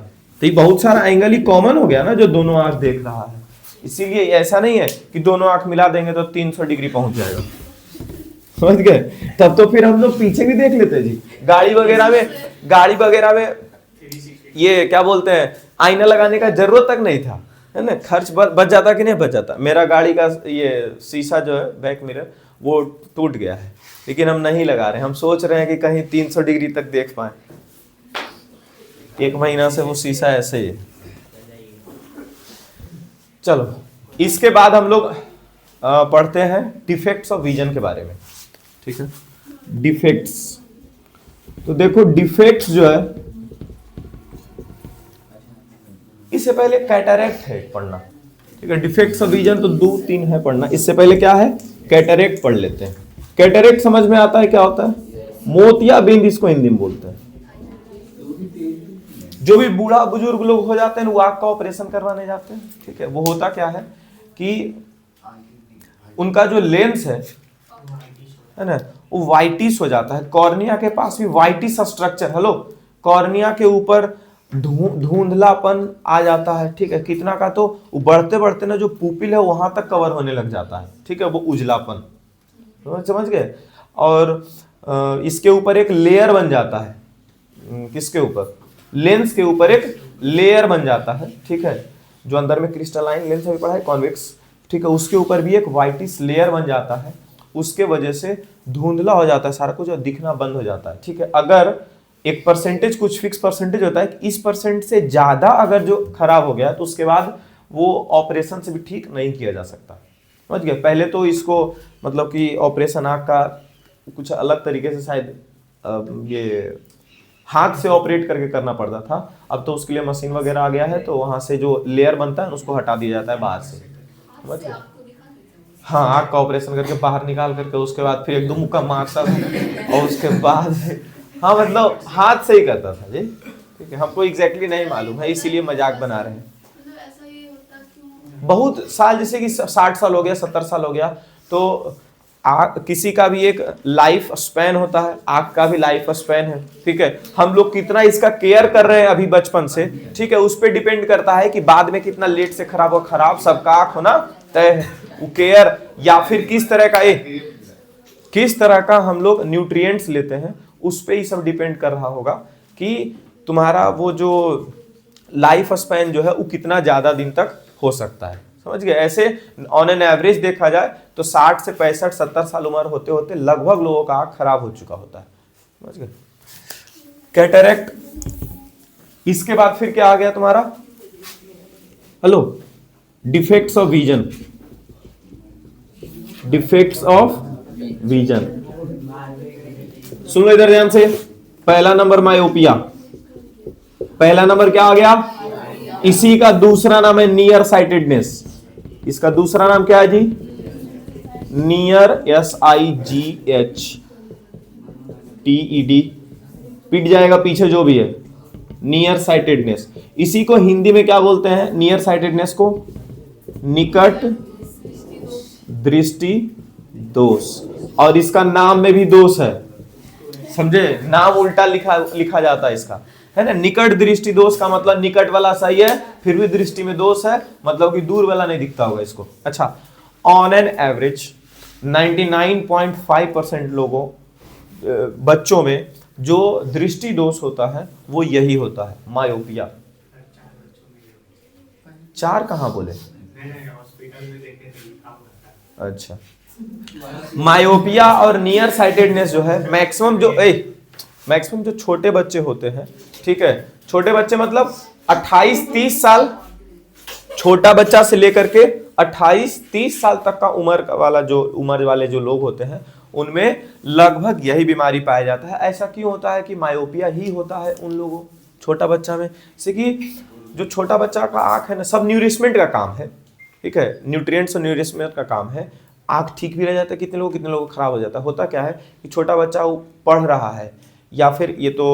तो ये बहुत सारा एंगल ही कॉमन हो गया ना जो दोनों आंख देख रहा है। इसीलिए ऐसा नहीं है कि दोनों आंख मिला देंगे तो 300 डिग्री पहुंच जाएगा, समझ गए? तब तो फिर हम लोग पीछे भी देख लेते जी, गाड़ी वगैरह में ये क्या बोलते हैं, आईना लगाने का जरूरत तक नहीं था, है ना? खर्च बच जाता कि नहीं बच जाता। मेरा गाड़ी का ये शीशा जो है बैक मिरर वो टूट गया है, लेकिन हम नहीं लगा रहे, हम सोच रहे हैं कि कहीं 300 डिग्री तक देख पाए। 1 महीना से वो शीशा ऐसे ही है। चलो, इसके बाद हम लोग पढ़ते हैं डिफेक्ट्स ऑफ विजन के बारे में। ठीक है, डिफेक्ट्स, तो देखो डिफेक्ट्स जो है, इससे पहले कैटरैक्ट है पढ़ना। ठीक है, डिफेक्ट्स ऑफ विजन तो 2-3 है पढ़ना, इससे पहले क्या है, कैटरैक्ट पढ़ लेते हैं। कैटरैक्ट समझ में आता है क्या होता है? मोतियाबिंद इसको हिंदी में बोलते हैं। जो भी बूढ़ा बुजुर्ग लोग हो जाते हैं वो आंख का ऑपरेशन करवाने जाते हैं। ठीक है, वो होता क्या है कि उनका जो लेंस है ना, वो वाइटिस हो जाता है। कॉर्निया के पास भी वाइटिस स्ट्रक्चर, हेलो, कॉर्निया के ऊपर धुंधलापन आ जाता है। ठीक है, कितना का तो बढ़ते बढ़ते ना जो पुपिल है वहां तक कवर होने लग जाता है। ठीक है, वो उजलापन, समझ गए? और इसके ऊपर एक लेयर बन जाता है, किसके ऊपर, लेंस के ऊपर एक लेयर बन जाता है। ठीक है, जो अंदर में क्रिस्टलाइन लेंस अभी पढ़ा है, कॉन्वेक्स। ठीक है, उसके ऊपर भी एक वाइटिस लेयर बन जाता है, उसके वजह से धुंधला हो जाता है सारा कुछ और दिखना बंद हो जाता है। ठीक है, अगर एक परसेंटेज, कुछ फिक्स परसेंटेज होता है कि इस परसेंट से ज्यादा अगर जो खराब हो गया तो उसके बाद वो ऑपरेशन से भी ठीक नहीं किया जा सकता, समझ गए? पहले तो इसको मतलब कि ऑपरेशन आँख का कुछ अलग तरीके से शायद ये हाथ से ऑपरेट करके करना पड़ता था, अब तो उसके लिए मशीन वगैरह आ गया है, तो वहां से जो लेयर बनता है उसको हटा दिया जाता है बाहर से, समझ गए? हाँ, आँख का ऑपरेशन करके बाहर निकाल करके उसके बाद फिर एकदम मुक्का मारता था और उसके बाद हाँ, मतलब हाथ से ही करता था जी। ठीक है, हमको एग्जैक्टली नहीं मालूम है, इसीलिए मजाक बना रहे हैं। बहुत साल, जैसे कि 60 साल हो गया, 70 साल हो गया, तो किसी का भी एक लाइफ स्पैन होता है, आँख का भी लाइफ स्पैन है। ठीक है, हम लोग कितना इसका केयर कर रहे हैं अभी बचपन से, ठीक है, उस पर डिपेंड करता है कि बाद में कितना लेट से खराब हो। खराब सबका आँख होना तय है, वो केयर या फिर किस तरह का हम लोग न्यूट्रिएंट्स लेते हैं, उस पर ही सब डिपेंड कर रहा होगा कि तुम्हारा वो जो लाइफ स्पैन जो है वो कितना ज्यादा दिन तक हो सकता है, समझ गए? ऐसे ऑन एन एवरेज देखा जाए तो 60 से 65 70 साल उम्र होते होते लगभग लोगों का आँख खराब हो चुका होता है, समझ गए? कैटरैक्ट, इसके बाद फिर क्या आ गया तुम्हारा, hello, defects of vision. Defects of vision, सुन लो इधर ध्यान से। पहला नंबर मायोपिया, पहला नंबर क्या आ गया? इसी का दूसरा नाम है नियर साइटेडनेस। इसका दूसरा नाम क्या है जी? नियर, SIGHTED, पिट जाएगा पीछे जो भी है, नियर साइटेडनेस। इसी को हिंदी में क्या बोलते हैं? नियर साइटेडनेस को निकट दृष्टि दोष, और इसका नाम में भी दोष है, समझे? नाम उल्टा लिखा जाता है इसका, है ना? निकट दृष्टि दोष का मतलब निकट वाला सही है, फिर भी दृष्टि में दोष है, मतलब कि दूर वाला नहीं दिखता होगा इसको। अच्छा, ऑन एन एवरेज 99.5% लोगों बच्चों में जो दृष्टि दोष होता है वो यही होता है, मायोपिया। 4 कहां बोले? अच्छा, मायोपिया और नियर साइटेडनेस जो है मैक्सिमम जो छोटे बच्चे होते हैं, ठीक है, छोटे बच्चे मतलब 28-30 साल, छोटा बच्चा से लेकर के 28-30 साल तक का उम्र वाले जो लोग होते हैं उनमें लगभग यही बीमारी पाया जाता है। ऐसा क्यों होता है कि मायोपिया ही होता है उन लोगों, छोटा बच्चा में? जैसे कि जो छोटा बच्चा का आंख है ना, सब न्यूरिशमेंट का काम है, ठीक है, न्यूट्रिएंट्स और न्यूरिशमेंट का काम है। आंख ठीक भी रह जाता है कितने लोगों खराब हो जाता है। होता क्या है कि छोटा बच्चा वो पढ़ रहा है या फिर ये तो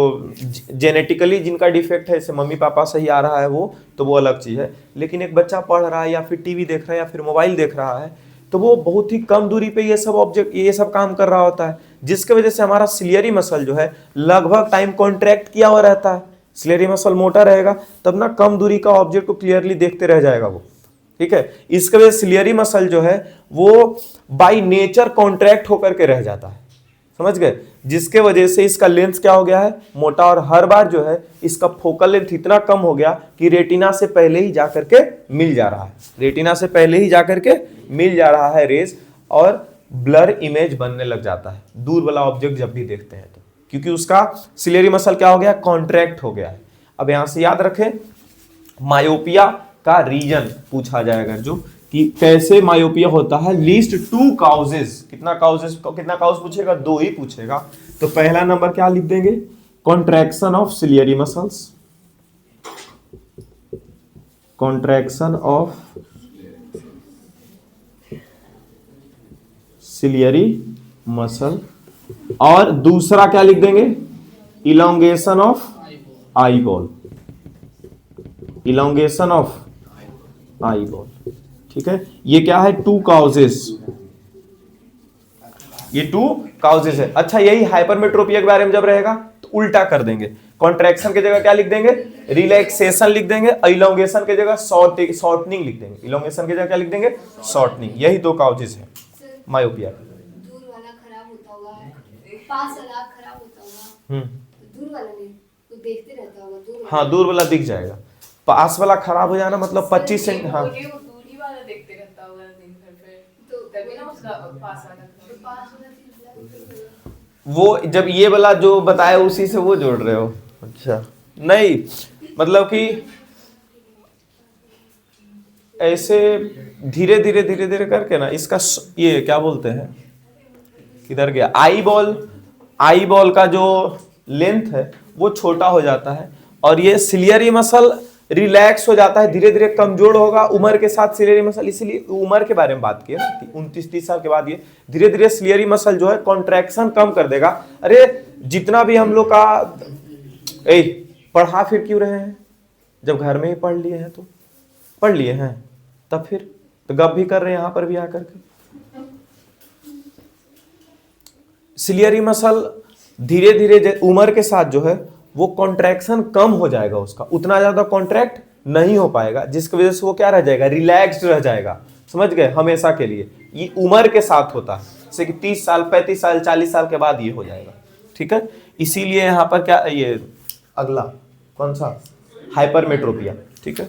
जेनेटिकली जिनका डिफेक्ट है, जैसे मम्मी पापा से ही आ रहा है वो अलग चीज़ है। लेकिन एक बच्चा पढ़ रहा है या फिर टीवी देख रहा है या फिर मोबाइल देख रहा है, तो वो बहुत ही कम दूरी पे ये सब काम कर रहा होता है, जिसके वजह से हमारा सिलियरी मसल जो है लगभग टाइम कॉन्ट्रैक्ट किया हुआ रहता है। सिलियरी मसल मोटा रहेगा तब ना कम दूरी का ऑब्जेक्ट को क्लियरली देखते रह जाएगा वो, ठीक है। इसके वजह से सिलियरी मसल जो है वो बाय नेचर कॉन्ट्रैक्ट होकर के रह जाता है, समझ गए, जिसके वजह से इसका लेंथ क्या हो गया है, मोटा, और हर बार जो है इसका फोकल लेंथ इतना कम हो गया कि रेटिना से पहले ही जाकर के मिल जा रहा है, रेटिना से पहले ही जाकर के मिल जा रहा है रेज, और ब्लर इमेज बनने लग जाता है दूर वाला ऑब्जेक्ट जब भी देखते हैं तो, क्योंकि उसका सिलियरी मसल क्या हो गया, कॉन्ट्रैक्ट हो गया है। अब यहां से याद रखें, मायोपिया का रीजन पूछा जाएगा जो कि कैसे मायोपिया होता है, लीस्ट 2 काउजेस, कितना काउज पूछेगा, 2 ही पूछेगा। तो पहला नंबर क्या लिख देंगे, contraction of ciliary muscles, contraction of ciliary muscle, और दूसरा क्या लिख देंगे, elongation of eye ball, elongation of eye ball, ठीक है। ये क्या है, 2 काउजेस, ये 2 काउजेस है। अच्छा, यही हाइपरमेट्रोपिया के बारे में जब रहेगा तो उल्टा कर देंगे, कॉन्ट्रैक्शन की जगह क्या लिख देंगे, रिलैक्सेशन लिख देंगे, इलोंगेशन की जगह शॉर्टनिंग लिख देंगे, इलोंगेशन की जगह क्या लिख देंगे, शॉर्टनिंग। यही 2 काउजेस है मायोपिया। दूर वाला खराब होता होगा, पास वाला खराब होता होगा, दूर वाला नहीं, तो देखते रहता होगा, दूर वाला। हाँ, दूर वाला दिख जाएगा, पास वाला खराब हो जाना मतलब 25 सेंट, हाँ दूरी वाला देखते रहता होगा दिन भर, फिर तो तभी ना उसका पास वाला वो जब ये वाला जो बताया उसी से वो जोड़ रहे हो। अच्छा, नहीं मतलब कि ऐसे धीरे धीरे करके ना इसका ये क्या बोलते हैं, किधर गया, आई बॉल का जो लेंथ है वो छोटा हो जाता है, और ये सिलियरी मसल रिलैक्स हो जाता है, धीरे धीरे कमजोर होगा उम्र के साथ सिलियरी मसल। इसीलिए उम्र के बारे में बात की है, 29-30 साल के बाद ये धीरे धीरे सिलियरी मसल जो है कॉन्ट्रैक्शन कम कर देगा। अरे जितना भी हम लोग का पढ़ा फिर क्यों रहे हैं, जब घर में ही पढ़ लिए हैं तो पढ़ लिए हैं, तब फिर तो गप भी कर रहे हैं यहां पर भी आकर के। सिलियरी मसल धीरे धीरे उम्र के साथ जो है वो कॉन्ट्रैक्शन कम हो जाएगा, उसका उतना ज्यादा कॉन्ट्रैक्ट नहीं हो पाएगा, जिसकी वजह से वो क्या रह जाएगा, रिलैक्स्ड रह जाएगा, समझ गए, हमेशा के लिए। ये उम्र के साथ होता है, जैसे कि 30 साल 35 साल 40 साल के बाद ये हो जाएगा, ठीक है। इसीलिए यहां पर क्या, ये अगला कौन सा, हाइपरमेट्रोपिया, ठीक है।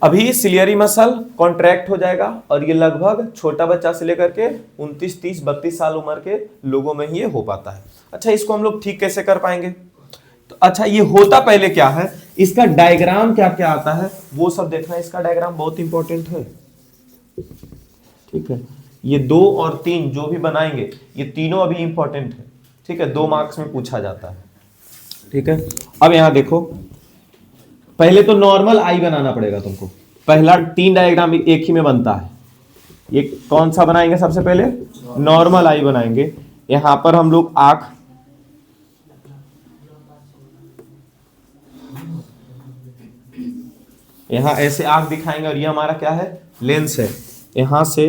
अभी सिलियरी मसल कॉन्ट्रैक्ट हो जाएगा, और ये लगभग छोटा बच्चा से लेकर के 29, 30, 32 साल उम्र के लोगों में ही ये हो पाता है। अच्छा, इसको हम लोग ठीक कैसे कर पाएंगे, तो अच्छा ये होता पहले क्या है, इसका डायग्राम क्या क्या आता है वो सब देखना, इसका डायग्राम बहुत इंपॉर्टेंट है, ठीक है। ये 2 और 3 जो भी बनाएंगे ये तीनों अभी इंपॉर्टेंट है, ठीक है, 2 मार्क्स में पूछा जाता है, ठीक है। अब यहां देखो, पहले तो नॉर्मल आई बनाना पड़ेगा तुमको, पहला 3 डायग्राम एक ही में बनता है। ये कौन सा बनाएंगे, सबसे पहले नॉर्मल आई बनाएंगे। यहां पर हम लोग आंख, यहां ऐसे आंख दिखाएंगे, और ये हमारा क्या है, लेंस है। यहां से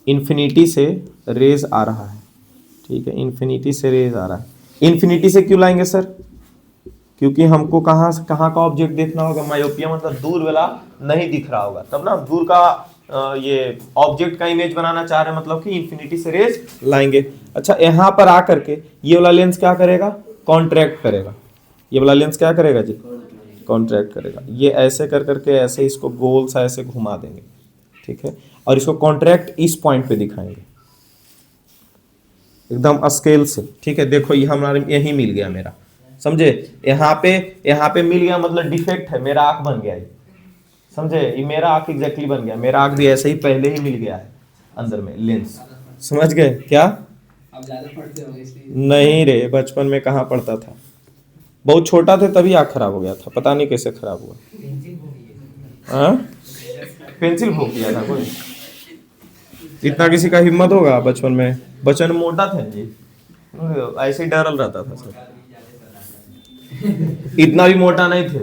इन्फिनिटी से रेज आ रहा है, ठीक है, इन्फिनिटी से रेज आ रहा है। इन्फिनिटी से क्यों लाएंगे सर, क्योंकि हमको कहां से कहां का ऑब्जेक्ट देखना होगा, मायोपिया मतलब दूर वाला नहीं दिख रहा होगा, तब ना दूर का ये ऑब्जेक्ट का इमेज बनाना चाह रहे हैं, मतलब कि इन्फिनिटी से रेज लाएंगे। अच्छा, यहां पर आकर के ये वाला लेंस क्या करेगा, कॉन्ट्रैक्ट करेगा, ये वाला लेंस क्या करेगा जी, कॉन्ट्रैक्ट करेगा। ये ऐसे कर करके ऐसे इसको गोल सा ऐसे घुमा देंगे, ठीक है, और इसको कॉन्ट्रैक्ट इस पॉइंट पे दिखाएंगे एकदम स्केल से, ठीक है। देखो ये हमारा यही मिल गया मेरा, समझे, यहाँ पे मिल गया, मतलब डिफेक्ट है, मेरा आंख बन गया, समझे, ये मेरा आंख एग्जैक्टली बन गया, मेरा आंख भी ऐसे ही पहले ही मिल गया है अंदर में लेंस, समझ गए क्या। अब ज्यादा पढ़ते होंगे इसलिए। नहीं रे, बचपन में कहाँ पढ़ता था, बहुत छोटा थे तभी आंख खराब हो गया था, पता नहीं कैसे खराब हुआ, हाँ पेंसिल भोग दिया था कोई, इतना किसी का हिम्मत होगा बचपन में, बचपन में मोटा थे जी, ऐसे ही डरल रहता था सब, इतना भी मोटा नहीं थे।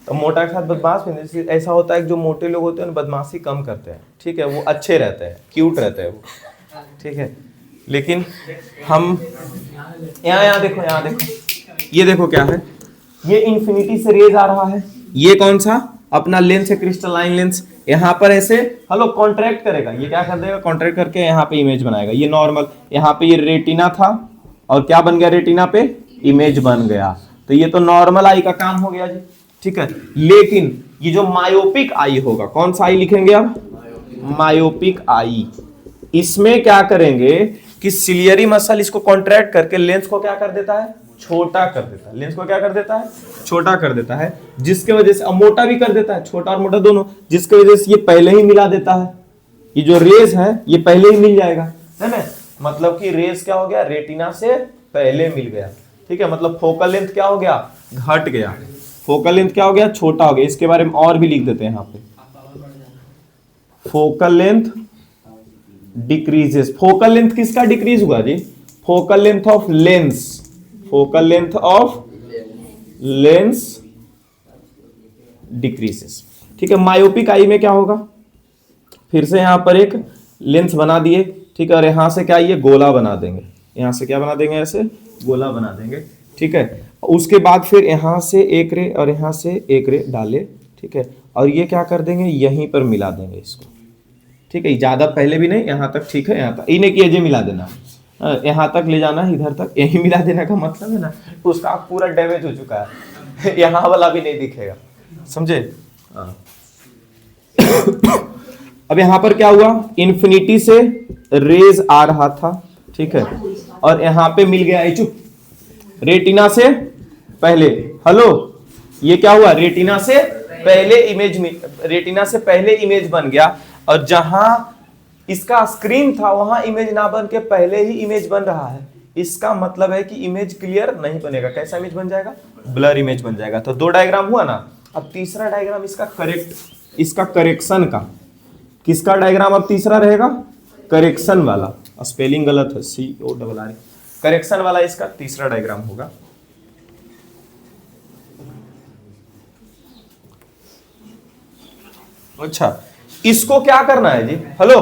तो मोटा के साथ बदमाश भी नहीं, ऐसा होता है कि जो मोटे लोग होते हैं ना बदमाशी कम करते हैं, ठीक है, वो अच्छे रहते हैं, क्यूट रहते हैं वो, ठीक है। लेकिन हम यहाँ देखो, यहाँ देखो, ये देखो क्या है, ये इंफिनिटी से रेज आ रहा है, ये कौन सा अपना लेंस है, क्रिस्टलाइन लेंस, यहाँ पर ऐसे हेलो कॉन्ट्रैक्ट करेगा, ये क्या कर देगा, कॉन्ट्रैक्ट करके यहाँ पे इमेज बनाएगा, ये नॉर्मल, यहाँ पे ये रेटिना था और क्या बन गया, रेटिना पे इमेज बन गया, तो ये तो नॉर्मल आई का काम हो गया जी, ठीक है। लेकिन ये जो मायोपिक आई होगा, कौन सा आई लिखेंगे अब, मायोपिक आई, इसमें क्या करेंगे कि सिलियरी मसल इसको कॉन्ट्रैक्ट करके लेंस को क्या कर देता है, छोटा कर देता है, लेंस को क्या कर देता है, छोटा कर देता है, जिसके वजह से मोटा भी कर देता है, छोटा और मोटा दोनों, जिसके वजह से ये पहले ही मिला देता है, ये जो रेज है ये पहले ही मिल जाएगा, है ना, मतलब कि रेज क्या हो गया, रेटिना से पहले मिल गया, ठीक है, मतलब फोकल लेंथ क्या हो गया, घट गया, फोकल लेंथ क्या हो गया, छोटा हो गया। इसके बारे में और भी लिख देते हैं यहाँ पे, focal length decreases, focal length किसका डिक्रीज हुआ जी, focal length of lens, focal length of lens decreases, ठीक है। मायोपिक आई में क्या होगा, फिर से यहां पर एक लेंस बना दिए, ठीक है, और यहां से क्या ये गोला बना देंगे, यहां से क्या बना देंगे, ऐसे गोला बना देंगे, ठीक है। उसके बाद फिर यहां से एक रे और यहां से एक रे डाले, ठीक है, और ये क्या कर देंगे, यहीं पर मिला देंगे इसको, ठीक है, ज्यादा पहले भी नहीं, यहां तक, ठीक है, यहां तक इन्हें की एजे मिला देना, यहां तक ले जाना, इधर तक यही मिला देने का मतलब है ना, तो उसका पूरा डैमेज हो चुका है, यहां वाला भी नहीं दिखेगा, समझे। अब यहां पर क्या हुआ, इन्फिनिटी से रेज आ रहा था, ठीक है, और यहां पे मिल गया, चुप, रेटिना से पहले, हेलो, ये क्या हुआ, रेटिना से पहले इमेज, रेटिना से पहले इमेज बन गया, और जहां इसका स्क्रीन था वहां इमेज ना बन के पहले ही इमेज बन रहा है, इसका मतलब है कि इमेज क्लियर नहीं बनेगा, कैसा इमेज बन जाएगा, ब्लर इमेज बन जाएगा। तो दो डायग्राम हुआ ना, अब तीसरा डायग्राम इसका इसका करेक्शन का, किसका डायग्राम अब तीसरा रहेगा, करेक्शन वाला, स्पेलिंग गलत है, CORR, करेक्शन वाला इसका तीसरा डायग्राम होगा। अच्छा, इसको क्या करना है जी, हेलो,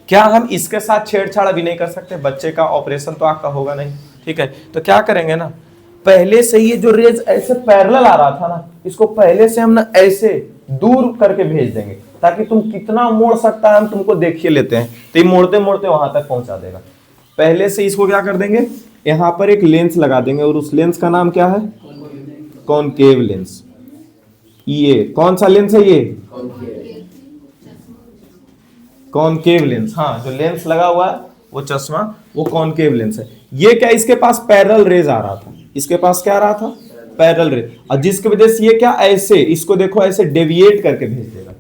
क्या हम इसके साथ छेड़छाड़ अभी नहीं कर सकते, बच्चे का ऑपरेशन तो आपका होगा नहीं, ठीक है, तो क्या करेंगे ना, पहले से ये जो रेज ऐसे पैरेलल आ रहा था ना, इसको पहले से हम ना ऐसे दूर करके भेज देंगे, ताकि तुम कितना मोड़ सकता है हम तुमको देखिए लेते हैं, तो ये मोड़ते मोड़ते वहां तक पहुंचा देगा। पहले से इसको क्या कर देंगे, यहां पर एक लेंस लगा देंगे, और उस लेंस का नाम क्या है, कॉनकेव लेंस। ये कौन सा लेंस है, ये कॉनकेव लेंस, हाँ, जो लेंस लगा हुआ है वो चश्मा, वो कॉनकेव लेंस है। ये क्या, इसके पास पैरेलल रेज आ रहा था, इसके पास क्या आ रहा था, पैरेलल रेज, और जिसकी वजह से ये क्या, ऐसे इसको देखो ऐसे डेविएट करके भेज देगा,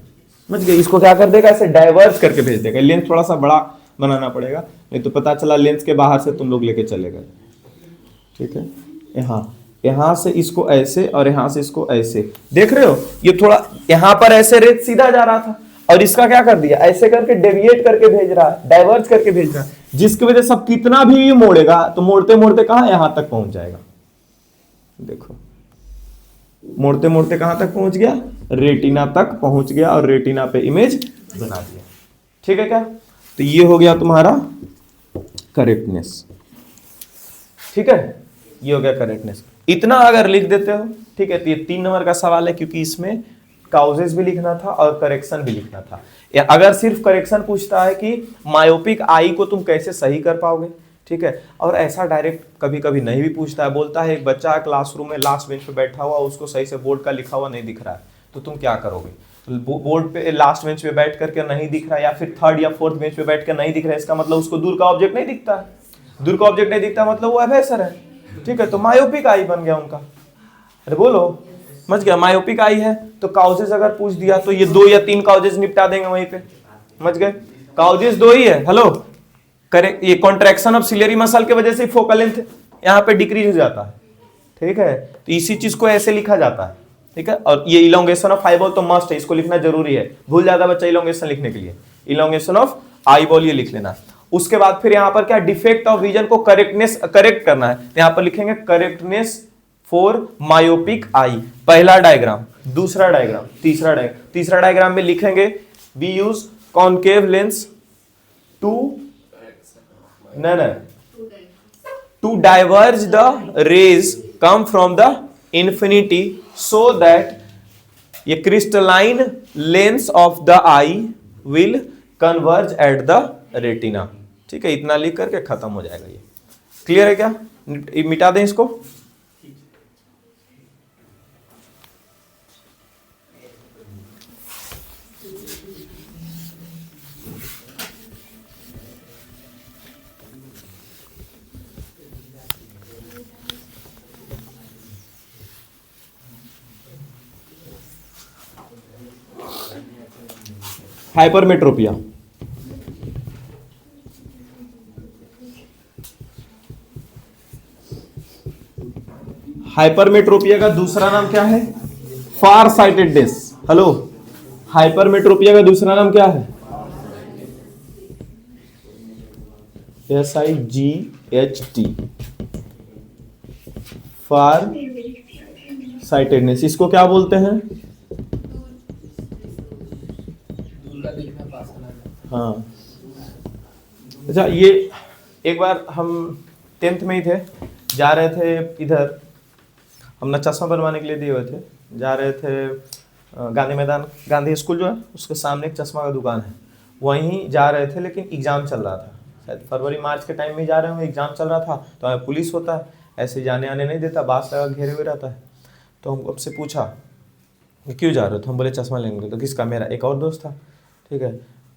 समझ गए, इसको क्या कर देगा, ऐसे डाइवर्ज करके भेज देगा। लेंस थोड़ा सा बड़ा बनाना पड़ेगा, नहीं तो पता चला लेंस के बाहर से तुम लोग लेके चले गए, ठीक है। यहां से इसको ऐसे और यहां से इसको ऐसे, देख रहे हो, ये थोड़ा यहां पर ऐसे रेज सीधा जा रहा था, और इसका क्या कर दिया, ऐसे करके डेविएट करके भेज रहा है, डाइवर्ज करके भेज रहा है, जिसकी वजह से सब कितना भी मोड़ेगा तो मोड़ते मोड़ते कहां, यहां तक पहुंच जाएगा। देखो, मोड़ते मोड़ते कहां तक पहुंच गया, रेटिना तक पहुंच गया, और रेटिना पे इमेज बना दिया, ठीक है क्या। तो ये हो गया तुम्हारा करेक्टनेस, ठीक है, ये हो गया करेक्टनेस। इतना अगर लिख देते हो, ठीक है, तो ये 3 नंबर का सवाल है, क्योंकि इसमें काउजेस भी लिखना था और करेक्शन भी लिखना था। या अगर सिर्फ करेक्शन पूछता है कि मायोपिक आई को तुम कैसे सही कर पाओगे, ठीक है, और ऐसा डायरेक्ट कभी कभी नहीं भी पूछता है, बोलता है एक बच्चा क्लासरूम में लास्ट बेंच पे बैठा हुआ, उसको सही से बोर्ड का लिखा हुआ नहीं दिख रहा है, तो तुम क्या करोगे, तो बोर्ड पे लास्ट बेंच पे बैठ करके नहीं दिख रहा है, या फिर 3rd या 4th बेंच पे बैठ कर नहीं दिख रहा है, इसका मतलब उसको दूर का ऑब्जेक्ट नहीं दिखता है, दूर का ऑब्जेक्ट नहीं दिखता मतलब वो अभेसर है, ठीक है, तो मायोपिक आई बन गया उनका। अरे बोलो, समझ गया, मायोपिक आई है, तो काउजेस अगर पूछ दिया तो ये 2 या 3 काउजेस निपटा देंगे वहीं पे, समझ गए, काउजेस 2 ही है, हेलो, करेक्ट, ये कॉन्ट्रैक्शन ऑफ सिलियरी मसल की वजह से फोकल लेंथ यहाँ पे डिक्रीज हो जाता है, ठीक है, तो इसी चीज को ऐसे लिखा जाता है, ठीक है। और ये इलोंगेशन ऑफ आई बॉल तो मस्ट है, इसको लिखना जरूरी है, भूल जाता बच्चा इलोंगेशन लिखने के लिए, इलोंगेशन ऑफ आई बॉल ये लिख लेना। उसके बाद फिर यहां पर क्या, डिफेक्ट ऑफ विजन को करेक्ट करना है, तो यहां पर लिखेंगे करेक्टनेस फॉर मायोपिक आई, पहला डायग्राम, दूसरा डायग्राम, तीसरा डायग्राम। तीसरा डायग्राम में लिखेंगे we use concave lens to diverge the rays come from the infinity so that ये crystalline lens of the eye will converge at the retina. ठीक है, इतना लिख करके खत्म हो जाएगा। ये क्लियर है क्या? मिटा दें इसको। हाइपरमेट्रोपिया, हाइपरमेट्रोपिया का दूसरा नाम क्या है? फार साइटेडनेस। हेलो, हाइपरमेट्रोपिया का दूसरा नाम क्या है? SIGHT, फार साइटेडनेस। इसको क्या बोलते हैं? हाँ, अच्छा, ये एक बार हम 10th में ही थे, जा रहे थे इधर, हमने चश्मा बनवाने के लिए दिए हुए थे, जा रहे थे गांधी मैदान, गांधी स्कूल जो है उसके सामने एक चश्मा का दुकान है, वहीं जा रहे थे, लेकिन एग्ज़ाम चल रहा था, शायद फरवरी मार्च के टाइम में जा रहे होंगे, एग्ज़ाम चल रहा था। तो हमें पुलिस होता है, ऐसे जाने आने नहीं देता, बास लगा घेरे हुए रहता है। तो हम आपसे पूछा कि क्यों जा रहे हो? तो हम बोले चश्मा लेंगे। तो किसका? मेरा एक और दोस्त था, ठीक है।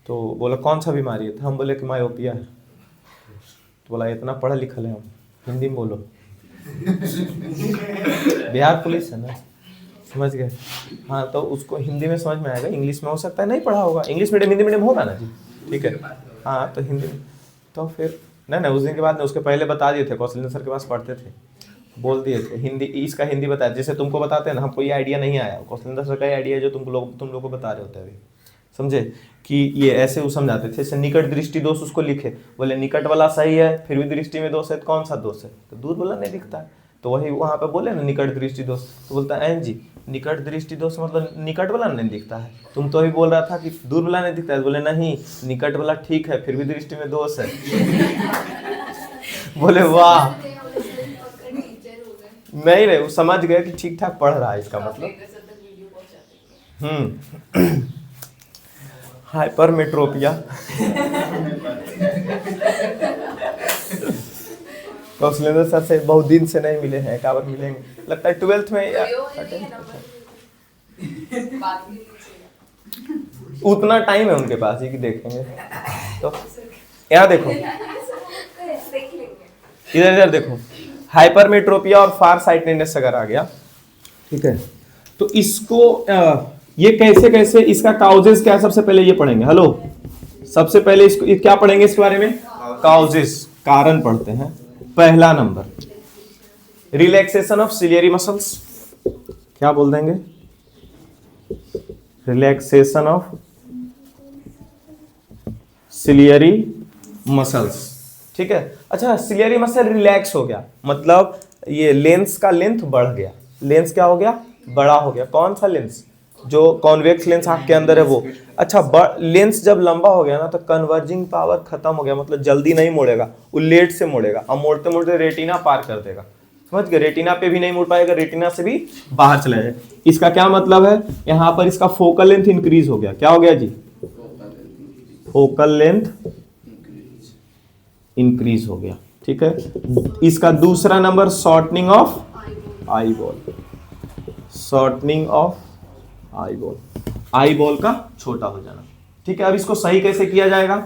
तो बोला कौन सा बीमारी है? तो हम बोले कि मायोपिया है। तो बोला इतना पढ़ा लिखा है हम, हिंदी में बोलो। बिहार पुलिस है ना, समझ गए? हाँ, तो उसको हिंदी में समझ में आएगा, इंग्लिश में हो सकता है नहीं पढ़ा होगा, इंग्लिश मीडियम हिंदी मीडियम होगा ना जी, ठीक है। हाँ, तो हिंदी, तो फिर नहीं, उस दिन के बाद उसके पहले बता दिए थे, कौशलेंद्र सर के पास पढ़ते थे, बोल दिए थे हिंदी, इसका हिंदी बताया, जैसे तुमको बताते हैं ना, हमको ये आइडिया नहीं आया, कौशलेंद्र सर का आइडिया जो तुम लोग को बता रहे होते हैं, समझे कि ये ऐसे वो समझाते थे। जैसे निकट दृष्टि दोष उसको लिखे, बोले निकट वाला सही है, फिर भी दृष्टि में दोष है, तो कौन सा दोष है? तो दूर वाला नहीं दिखता है, तो वही वहाँ पे बोले ना निकट दृष्टि दोष, तो बोलता है जी निकट दृष्टि दोष मतलब निकट वाला नहीं दिखता है, तुम तो ही बोल रहा था कि दूर वाला नहीं दिखता है। बोले नहीं, निकट वाला ठीक है, फिर भी दृष्टि में दोष है। बोले वाह, नहीं, वो समझ गए कि ठीक ठाक पढ़ रहा है, इसका मतलब। हाइपरमेट्रोपिया, कौशलेंद्र सर से बहुत दिन से नहीं मिले हैं, एक बार मिलेंगे, लगता है 12th में या उतना टाइम है उनके पास ही कि देखेंगे। तो यहाँ देखो, इधर देखो, हाइपरमेट्रोपिया और फार साइटेडनेस अगर आ गया, ठीक है, तो इसको ये कैसे इसका काउजेस क्या है, सबसे पहले ये पढ़ेंगे। हेलो, सबसे पहले इसको क्या पढ़ेंगे इसके बारे में? काउजेस, कारण पढ़ते हैं। पहला number, relaxation of ciliary muscles. क्या बोल देंगे? रिलैक्सेशन ऑफ सिलियरी मसल्स, ठीक है। अच्छा, सिलियरी मसल रिलैक्स हो गया, मतलब ये लेंस का लेंथ बढ़ गया, लेंस क्या हो गया? बड़ा हो गया। कौन सा लेंस? जो कॉन्वेक्स लेंस आंख के अंदर है वो। अच्छा, लेंस जब लंबा हो गया ना, तो कन्वर्जिंग पावर खत्म हो गया, मतलब जल्दी नहीं मुड़ेगा, वो लेट से मुड़ेगा, और मोड़ते मोड़ते रेटिना पार कर देगा, समझ गए? रेटिना पे भी नहीं मुड़ पाएगा, रेटिना से भी बाहर चला जाएगा। इसका क्या मतलब है? यहाँ पर इसका फोकल लेंथ इंक्रीज हो गया। क्या हो गया जी? फोकल लेंथ इंक्रीज हो गया, ठीक है। इसका दूसरा number, shortening of eye ball, shortening of eye ball, eye ball का छोटा हो जाना, ठीक है। अब इसको सही कैसे किया जाएगा?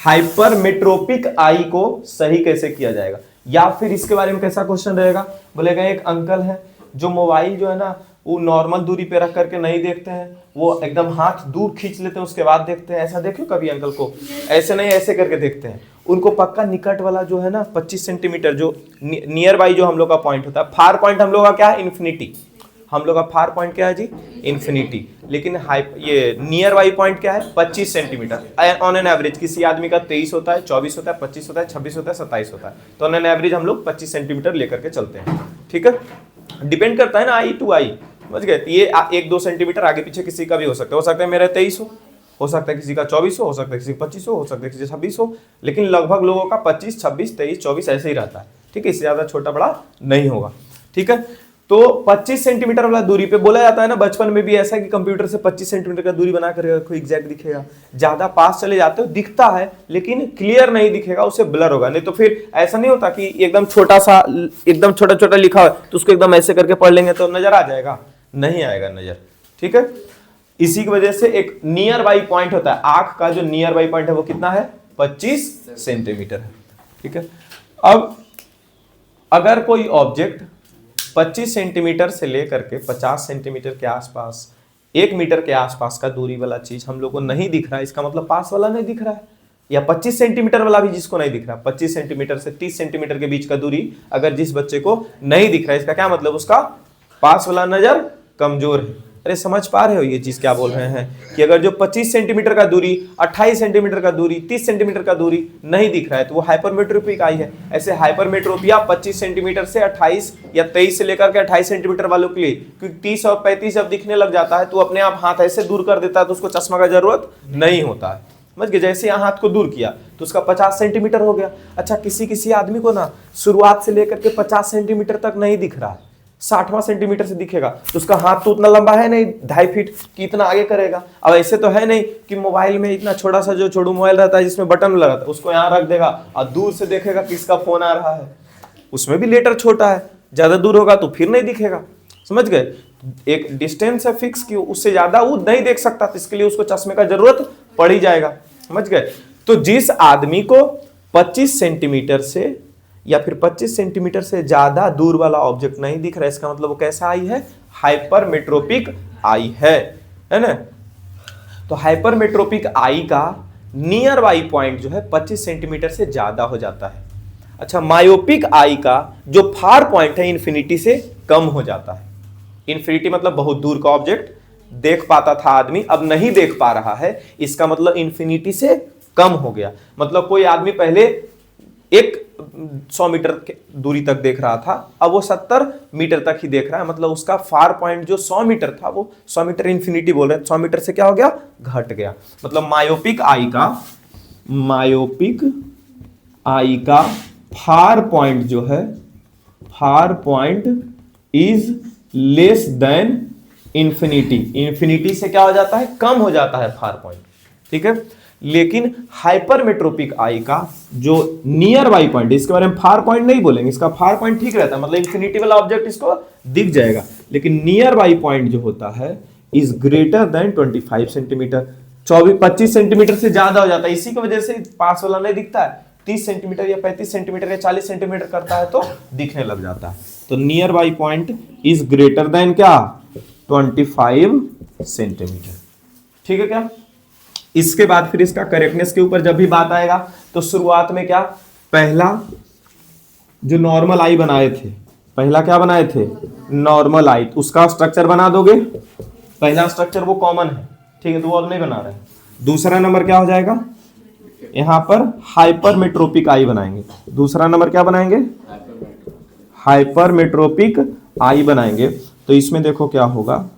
हाइपरमेट्रोपिक आई को सही कैसे किया जाएगा? या फिर इसके बारे में कैसा क्वेश्चन रहेगा? बोलेगा एक अंकल है जो मोबाइल जो है ना, वो नॉर्मल दूरी पे रख करके नहीं देखते हैं, वो एकदम हाथ दूर खींच लेते हैं उसके बाद देखते हैं। ऐसा देखो कभी अंकल को? ऐसे नहीं, ऐसे करके देखते हैं। उनको पक्का निकट वाला जो है ना 25 सेंटीमीटर, जो नियर बाई जो हम लोग का पॉइंट होता है, फार पॉइंट हम लोग का क्या है? इन्फिनिटी। हम लोग का फार पॉइंट क्या है जी, इन्फिनिटी। लेकिन ये नियर बाई पॉइंट क्या है, 25 सेंटीमीटर। ऑन एन एवरेज किसी आदमी का 23 होता है, 24 होता है, 25 होता है, 26 होता है, 27 होता है। तो ऑन एन एवरेज हम लोग 25 सेंटीमीटर लेकर के चलते हैं, ठीक है। डिपेंड करता है ना आई टू आई, समझ गए। ये 1-2 सेंटीमीटर आगे पीछे किसी का भी हो सकता है मेरा 23 हो सकता है किसी का 24 हो सकता है किसी का 25 हो सकता है किसी का 26 हो, लेकिन लगभग लोगों का 25, 26, 23, 24 ऐसे ही रहता है, ठीक है। इससे ज्यादा छोटा बड़ा नहीं होगा, ठीक है। तो 25 सेंटीमीटर वाला दूरी पे बोला जाता है ना, बचपन में भी ऐसा है कि कंप्यूटर से 25 सेंटीमीटर का दूरी बना कर रखो, एग्जैक्ट दिखेगा। ज्यादा पास चले जाते हो दिखता है लेकिन क्लियर नहीं दिखेगा, उसे ब्लर होगा। नहीं तो फिर ऐसा नहीं होता कि एकदम छोटा सा, एकदम छोटा छोटा लिखा हो तो उसको एकदम ऐसे करके पढ़ लेंगे तो नजर आ जाएगा, नहीं आएगा नजर, ठीक है। इसी की वजह से एक नियर बाई पॉइंट होता है, आंख का जो नियर बाई पॉइंट है वो कितना है, 25 सेंटीमीटर है, ठीक है। अब अगर कोई ऑब्जेक्ट 25 सेंटीमीटर से लेकर के 50 सेंटीमीटर के आसपास, 1 मीटर के आसपास का दूरी वाला चीज हम लोग को नहीं दिख रहा है, इसका मतलब पास वाला नहीं दिख रहा है। या 25 सेंटीमीटर वाला भी जिसको नहीं दिख रहा, 25 सेंटीमीटर से 30 सेंटीमीटर के बीच का दूरी अगर जिस बच्चे को नहीं दिख रहा है, इसका क्या मतलब, उसका पास वाला नजर कमजोर है। अरे समझ पा रहे हो ये चीज क्या बोल रहे हैं, कि अगर जो 25 सेंटीमीटर का दूरी, 28 सेंटीमीटर का दूरी, 30 सेंटीमीटर का दूरी नहीं दिख रहा है तो वो हाइपरमेट्रोपिक आई है। ऐसे हाइपरमेट्रोपिया 25 सेंटीमीटर से 28 या 23 से लेकर के 28 सेंटीमीटर वालों के लिए, क्योंकि 30 और 35 जब दिखने लग जाता है तो अपने आप हाथ ऐसे दूर कर देता है तो उसको चश्मा का जरूरत नहीं होता है, समझ गए। जैसे यहाँ हाथ को दूर किया तो उसका 50 सेंटीमीटर हो गया। अच्छा, किसी किसी आदमी को ना शुरुआत से लेकर के 50 सेंटीमीटर तक नहीं दिख रहा है, 60वां सेंटीमीटर से दिखेगा तो उसका हाथ तो उतना लंबा है नहीं 2.5 फीट कि इतना आगे करेगा। अब ऐसे तो है नहीं कि मोबाइल में इतना छोटा सा जो छोटू मोबाइल रहता है जिसमें बटन लगा रहता है उसको यहाँ रख देगा और दूर से देखेगा किसका फोन आ रहा है, उसमें भी लेटर छोटा है, ज्यादा दूर होगा तो फिर नहीं दिखेगा, समझ गए। एक डिस्टेंस है फिक्स की, उससे ज्यादा वो नहीं देख सकता, तो इसके लिए उसको चश्मे का जरूरत पड़ ही जाएगा, समझ गए। तो जिस आदमी को 25 सेंटीमीटर से या फिर 25 सेंटीमीटर से ज्यादा दूर वाला ऑब्जेक्ट नहीं दिख रहा है, इसका मतलब वो कैसा आई है, हाइपरमेट्रोपिक आई है ना। तो हाइपरमेट्रोपिक आई का नियर बाई पॉइंट जो है 25 सेंटीमीटर से ज्यादा हो जाता है। अच्छा, मायोपिक आई का जो फार पॉइंट है इन्फिनिटी से कम हो जाता है। इन्फिनिटी मतलब बहुत दूर का ऑब्जेक्ट देख पाता था आदमी, अब नहीं देख पा रहा है, इसका मतलब इन्फिनिटी से कम हो गया। मतलब कोई आदमी पहले 100 मीटर के दूरी तक देख रहा था, अब वो 70 मीटर तक ही देख रहा है, मतलब उसका फार पॉइंट जो 100 मीटर था वो 100 मीटर इन्फिनिटी बोल रहे हैं, 100 मीटर से क्या हो गया, घट गया। मतलब मायोपिक आई का फार पॉइंट जो है, far point is less than infinity. Infinity से क्या हो जाता है, कम हो जाता है फार पॉइंट, ठीक है। लेकिन हाइपरमेट्रोपिक आई का जो नियर बाई पॉइंट, इसके बारे में फार पॉइंट नहीं बोलेंगे, इसका फार पॉइंट ठीक रहता है, मतलब इन्फिनिटी वाला ऑब्जेक्ट इसको दिख जाएगा, लेकिन नियर बाई पॉइंट जो होता है is greater than 25 centimetre, 25 centimetre से ज्यादा हो जाता है। इसी की वजह से पास वाला नहीं दिखता है, 30 सेंटीमीटर या 35 सेंटीमीटर या 40 सेंटीमीटर करता है तो दिखने लग जाता है। तो near by point is greater than क्या, 25 सेंटीमीटर, ठीक है क्या। इसके बाद फिर इसका करेक्टनेस के ऊपर जब भी बात आएगा तो शुरुआत में क्या, पहला जो नॉर्मल आई बनाए थे, पहला क्या बनाए थे, नॉर्मल आई, उसका स्ट्रक्चर बना दोगे। पहला स्ट्रक्चर वो कॉमन है, ठीक है, तो वो अब नहीं बना रहे। दूसरा नंबर क्या हो जाएगा, यहां पर हाइपरमेट्रोपिक आई बनाएंगे। दूसरा नंबर क्या बनाएंगे, हाइपरमेट्रोपिक आई बनाएंगे। तो इसमें देखो क्या होगा,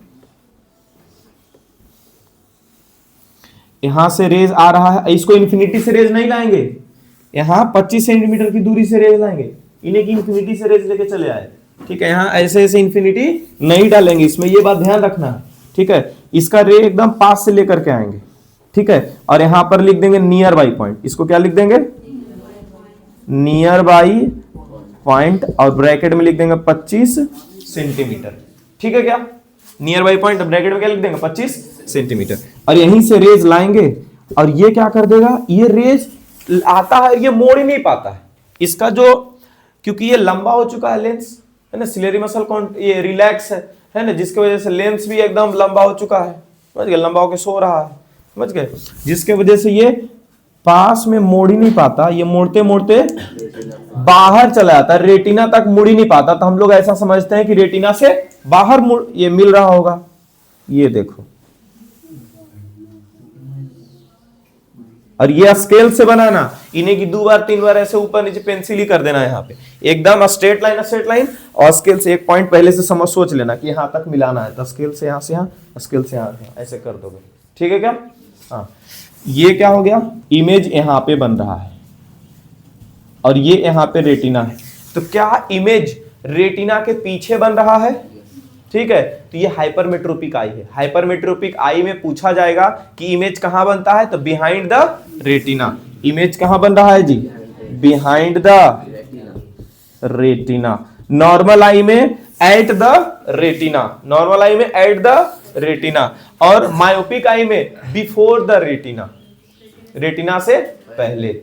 यहां से रेज आ रहा है, इसको इन्फिनिटी से रेज नहीं लाएंगे, यहां 25 सेंटीमीटर की दूरी से रेज लाएंगे, इन्हें की इन्फिनिटी से रेज लेके चले आए, ठीक है। यहां ऐसे ऐसे इन्फिनिटी नहीं डालेंगे, इसमें ये बात ध्यान रखना, ठीक है। इसका रे एकदम पास से लेकर के आएंगे, ठीक है। और यहां पर लिख देंगे नियर बाई पॉइंट, इसको क्या लिख देंगे, नियर बाई पॉइंट, और ब्रैकेट में लिख देंगे 25 सेंटीमीटर, ठीक है क्या। नियर बाई पॉइंट ब्रैकेट में क्या लिख देंगे, 25 सेंटीमीटर, और यहीं से रेज लाएंगे। और ये क्या कर देगा, ये रेज आता है, ये मोड़ ही नहीं पाता है इसका जो, क्योंकि ये लंबा हो चुका है लेंस, है ना, सिलेरी मसल ये रिलैक्स है ना, जिसकी वजह से लेंस भी एकदम लंबा हो चुका है, समझ गए, लंबा होकर सो रहा है, समझ गए, जिसके वजह से ये पास में मोड़ ही नहीं पाता, ये मोड़ते मोड़ते बाहर चला जाता है, रेटिना तक मुड़ ही नहीं पाता, तो हम लोग ऐसा समझते हैं कि रेटिना से बाहर मुड़ ये मिल रहा होगा। ये देखो, और ये स्केल से बनाना, इन्हें की 2 बार 3 बार ऐसे ऊपर नीचे पेंसिल ही कर देना, यहाँ पे एकदम स्ट्रेट लाइन, और स्केल से एक पॉइंट पहले से समझ सोच लेना कि यहाँ तक मिलाना है, तो स्केल से यहाँ से यहाँ, स्केल से यहाँ ऐसे कर दोगे, ठीक है क्या? हाँ, ये क्या हो गया, इमेज यहाँ पे बन रहा है और ये यहाँ पे रेटिना है, तो क्या इमेज रेटिना के पीछे बन रहा है? ठीक है, तो ये हाइपरमेट्रोपिक आई है। हाइपरमेट्रोपिक आई में पूछा जाएगा कि इमेज कहां बनता है, तो बिहाइंड द रेटिना। इमेज कहां बन रहा है जी? Behind the retina. Normal eye में at the retina, normal eye में एट द रेटिना, और मायोपिक आई में बिफोर द रेटिना, रेटिना से पहले।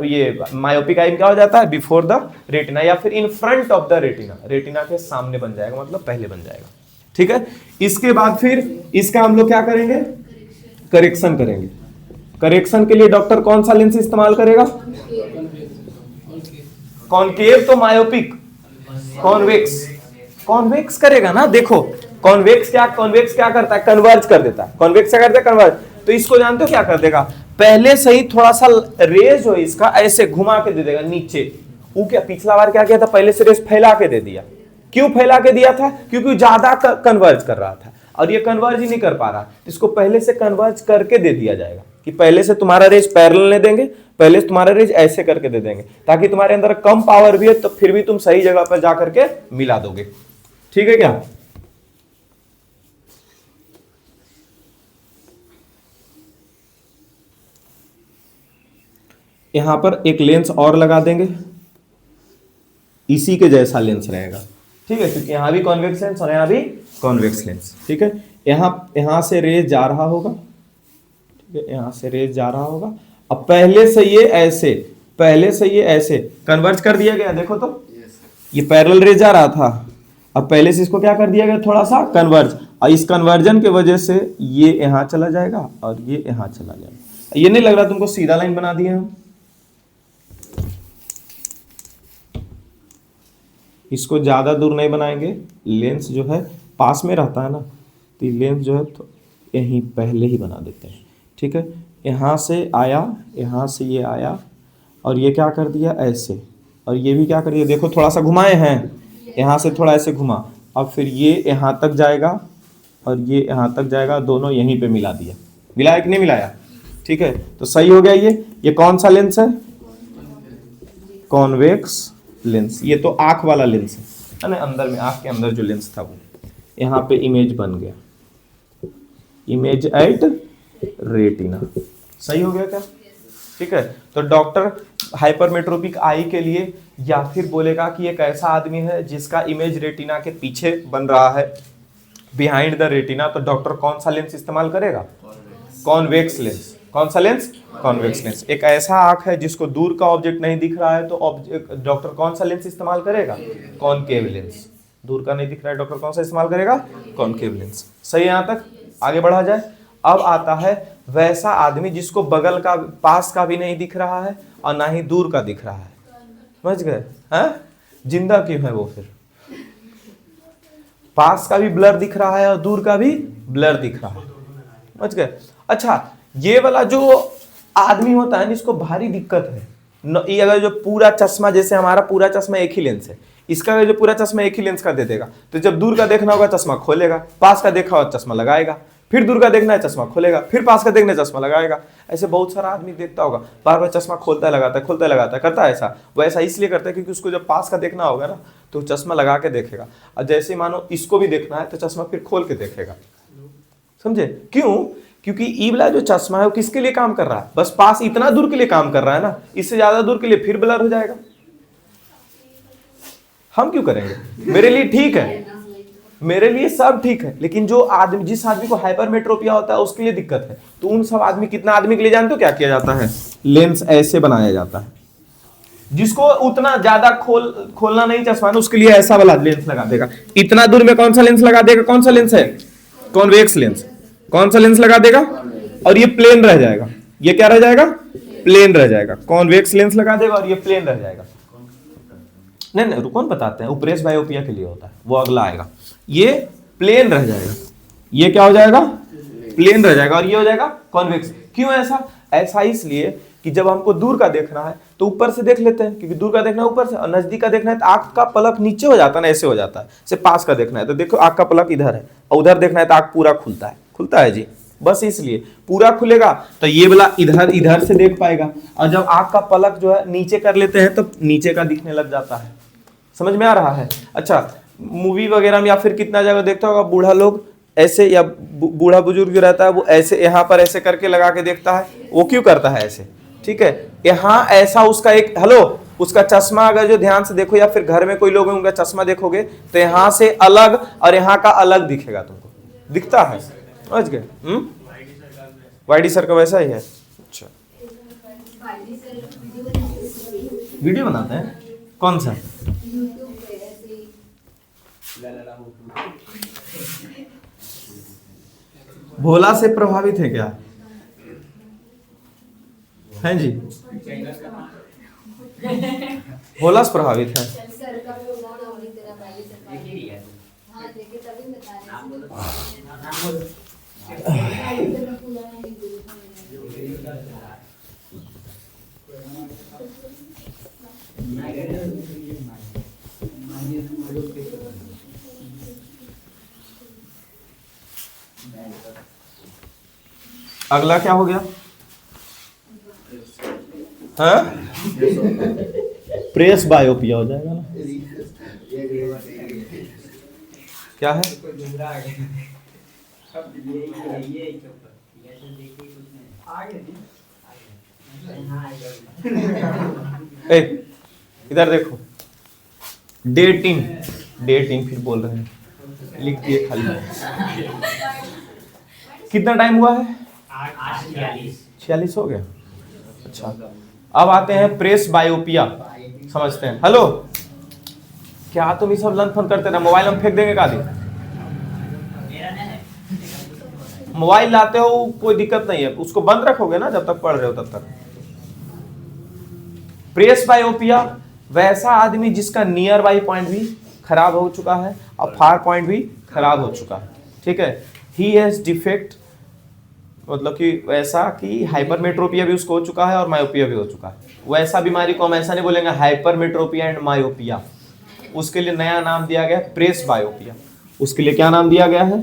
ये मायोपिक आई में क्या हो जाता है? बिफोर द रेटिना, या फिर in front of the retina, retina के सामने बन जाएगा, मतलब पहले बन जाएगा। ठीक है, इसके बाद फिर इसका हम लोग क्या करेंगे? करेक्शन करेंगे। करेक्शन के लिए डॉक्टर कौन सा लेंस इस्तेमाल करेगा? कॉनकेव तो मायोपिक, कॉन्वेक्स, कॉन्वेक्स करेगा ना। देखो कॉन्वेक्स क्या करता है? कन्वर्ज कर देता है। कॉन्वेक्स क्या करता है? कन्वर्ज। तो इसको जानते हो क्या कर देगा? पहले से ही थोड़ा सा रेज हो इसका ऐसे घुमा के दे देगा नीचे। वो क्या पिछला बार क्या किया था? पहले से रेज फैला के दे दिया। क्यों फैला के दिया था? क्योंकि ज्यादा कन्वर्ज कर रहा था और ये कन्वर्ज ही नहीं कर पा रहा, इसको पहले से कन्वर्ज करके दे दिया जाएगा कि पहले से तुम्हारा रेज पैरेलल नहीं देंगे, पहले से तुम्हारा रेज ऐसे करके दे देंगे, ताकि तुम्हारे अंदर कम पावर भी है तो फिर भी तुम सही जगह पर जाकर के मिला दोगे। ठीक है क्या? यहां पर एक लेंस और लगा देंगे, इसी के जैसा लेंस रहेगा। ठीक है, क्योंकि यहां भी कॉन्वेक्स लेंस और यहां भी कॉन्वेक्स लेंस। ठीक है, यहां से रेज जा रहा होगा। ठीक है, यहां से रेज जा रहा होगा। अब पहले से ये ऐसे कन्वर्ज कर दिया गया। देखो तो ये पैरेलल रेज जा रहा था, अब पहले से इसको क्या कर दिया गया? थोड़ा सा कन्वर्ज, और इस कन्वर्जन के वजह से ये यहां चला जाएगा और ये यहां चला जाएगा। ये नहीं लग रहा तुमको सीधा लाइन बना दिया हम? इसको ज्यादा दूर नहीं बनाएंगे, लेंस जो है पास में रहता है ना, तो लेंस जो है तो यहीं पहले ही बना देते हैं। ठीक है, यहाँ से आया, यहाँ से ये आया और ये क्या कर दिया? ऐसे, और ये भी क्या कर दिया? देखो थोड़ा सा घुमाए हैं, यहाँ से थोड़ा ऐसे घुमा, अब फिर ये यहाँ तक जाएगा और ये यहाँ तक जाएगा, दोनों यहीं पे मिला दिया। मिलाया कि नहीं मिलाया? ठीक है, तो सही हो गया। ये कौन सा लेंस है? Convex lens. ये तो आंख वाला लेंस है ना, अंदर में आंख के अंदर जो लेंस था वो, यहाँ पे इमेज बन गया, इमेज एट रेटिना। सही हो गया क्या? ठीक है, तो डॉक्टर हाइपरमेट्रोपिक आई के लिए या फिर बोलेगा कि एक ऐसा आदमी है जिसका इमेज रेटिना के पीछे बन रहा है, बिहाइंड द रेटिना, तो डॉक्टर कौन सा लेंस इस्तेमाल करेगा? Convex lens. कौन सा लेंस? Convex lens. एक ऐसा आंख है जिसको दूर का ऑब्जेक्ट नहीं दिख रहा है, तो डॉक्टर कौन सा लेंस इस्तेमाल करेगा? Concave lens. दूर का नहीं दिख रहा है, डॉक्टर कौन सा इस्तेमाल करेगा? Concave lens. सही, यहां तक आगे बढ़ा जाए। अब आता है वैसा आदमी जिसको बगल का, पास का भी नहीं दिख रहा है और ना ही दूर का दिख रहा है। समझ गए? हैं? जिंदा क्यों है वो फिर? पास का भी ब्लर दिख रहा है और दूर का भी ब्लर दिख रहा है। समझ गए? अच्छा, ये वाला जो आदमी होता है जिसको भारी दिक्कत है, ये अगर जो पूरा चश्मा, जैसे हमारा पूरा चश्मा एक ही लेंस है, इसका अगर जो पूरा चश्मा एक ही लेंस का दे देगा, तो जब दूर का देखना होगा चश्मा खोलेगा, पास का देखा होगा चश्मा लगाएगा, फिर दूर का देखना है चश्मा खोलेगा, फिर पास का देखना है चश्मा लगाएगा। ऐसे बहुत सारा आदमी देखता होगा, बार बार चश्मा खोलता है लगाता है, खोलता है लगाता है, करता है ऐसा। वो ऐसा इसलिए करता है क्योंकि उसको जब पास का देखना होगा ना, तो चश्मा लगा के देखेगा, और जैसे मानो इसको भी देखना है तो चश्मा फिर खोल के देखेगा। समझे? क्यों? क्योंकि ई वाला जो चश्मा है वो किसके लिए काम कर रहा है? बस पास इतना दूर के लिए काम कर रहा है ना, इससे ज्यादा दूर के लिए फिर ब्लर हो जाएगा। हम क्यों करेंगे? मेरे लिए ठीक है, मेरे लिए सब ठीक है, लेकिन जो आदमी, जिस आदमी को हाइपरमेट्रोपिया होता है उसके लिए दिक्कत है। तो उन सब आदमी, कितना आदमी के लिए जानते हो क्या किया जाता है? लेंस ऐसे बनाया जाता है। जिसको उतना ज्यादा खोलना नहीं चश्मा, उसके लिए ऐसा वाला लेंस लगा देगा। इतना दूर में कौन सा लेंस लगा देगा? कौन सा लेंस है? Convex lens. कौन सा लेंस लगा देगा? और ये प्लेन रह जाएगा। ये क्या रह जाएगा, प्लेन रह जाएगा, कॉन्वेक्स लेंस लगा देगा और ये प्लेन रह जाएगा। नहीं नहीं रुको, बताते हैं, उपरेस बायोपिया के लिए होता है, वो अगला आएगा। ये प्लेन रह जाएगा, ये क्या हो जाएगा, प्लेन रह जाएगा, और ये हो जाएगा कॉन्वेक्स। क्यों ऐसा? ऐसा इसलिए कि जब हमको दूर का देखना है तो ऊपर से देख लेते हैं, क्योंकि दूर का देखना है ऊपर से, और नजदीक का देखना है तो आंख का पलक नीचे हो जाता है ना, ऐसे हो जाता है। से पास का देखना है तो देखो आंख का पलक इधर है, और उधर देखना है तो आंख पूरा खुलता है जी, बस इसलिए पूरा खुलेगा तो ये वाला इधर से देख पाएगा, और जब आंख का पलक जो है नीचे कर लेते हैं तो नीचे का दिखने लग जाता है। समझ में आ रहा है? अच्छा, मूवी वगैरह में या फिर कितना जगह देखता होगा बूढ़ा लोग ऐसे, या बूढ़ा बुजुर्ग जो रहता है वो ऐसे यहाँ पर ऐसे करके लगा के देखता है। वो क्यों करता है ऐसे? ठीक है, यहाँ ऐसा उसका एक उसका चश्मा अगर जो ध्यान से देखो, या फिर घर में कोई लोग उनका चश्मा देखोगे तो यहाँ से अलग और यहाँ का अलग दिखेगा, तुमको दिखता है, समझ गए? वाईडी सर का वैसा ही है। अच्छा, वीडियो बनाते हैं कौन सा? भोला से प्रभावित है क्या? हैं जी, भोला से प्रभावित है। अगला क्या हो गया? हाँ, प्रेस बायोपिया हो जाएगा ना। क्या है? इधर देखो, डेटिंग फिर बोल रहे हैं, लिख दिए खाली। कितना टाइम हुआ है? 46 हो गया। अच्छा, अब आते हैं प्रेस बायोपिया, समझते हैं। हेलो, क्या तुम ये सब लन फन करते ना? मोबाइल हम फेंक देंगे कादी? मोबाइल लाते हो कोई दिक्कत नहीं है, उसको बंद रखोगे ना जब तक पढ़ रहे हो तब तक। प्रेस बायोपिया वैसा आदमी जिसका नियर बाई पॉइंट भी खराब हो चुका है और फार पॉइंट भी खराब हो चुका है। ठीक है, ही हैज डिफेक्ट, मतलब कि वैसा कि हाइपरमेट्रोपिया भी उसको हो चुका है और मायोपिया भी हो चुका है। वैसा बीमारी को हम ऐसा नहीं बोलेंगे हाइपरमेट्रोपिया एंड मायोपिया, उसके लिए नया नाम दिया गया प्रेस बायोपिया। उसके लिए क्या नाम दिया गया है?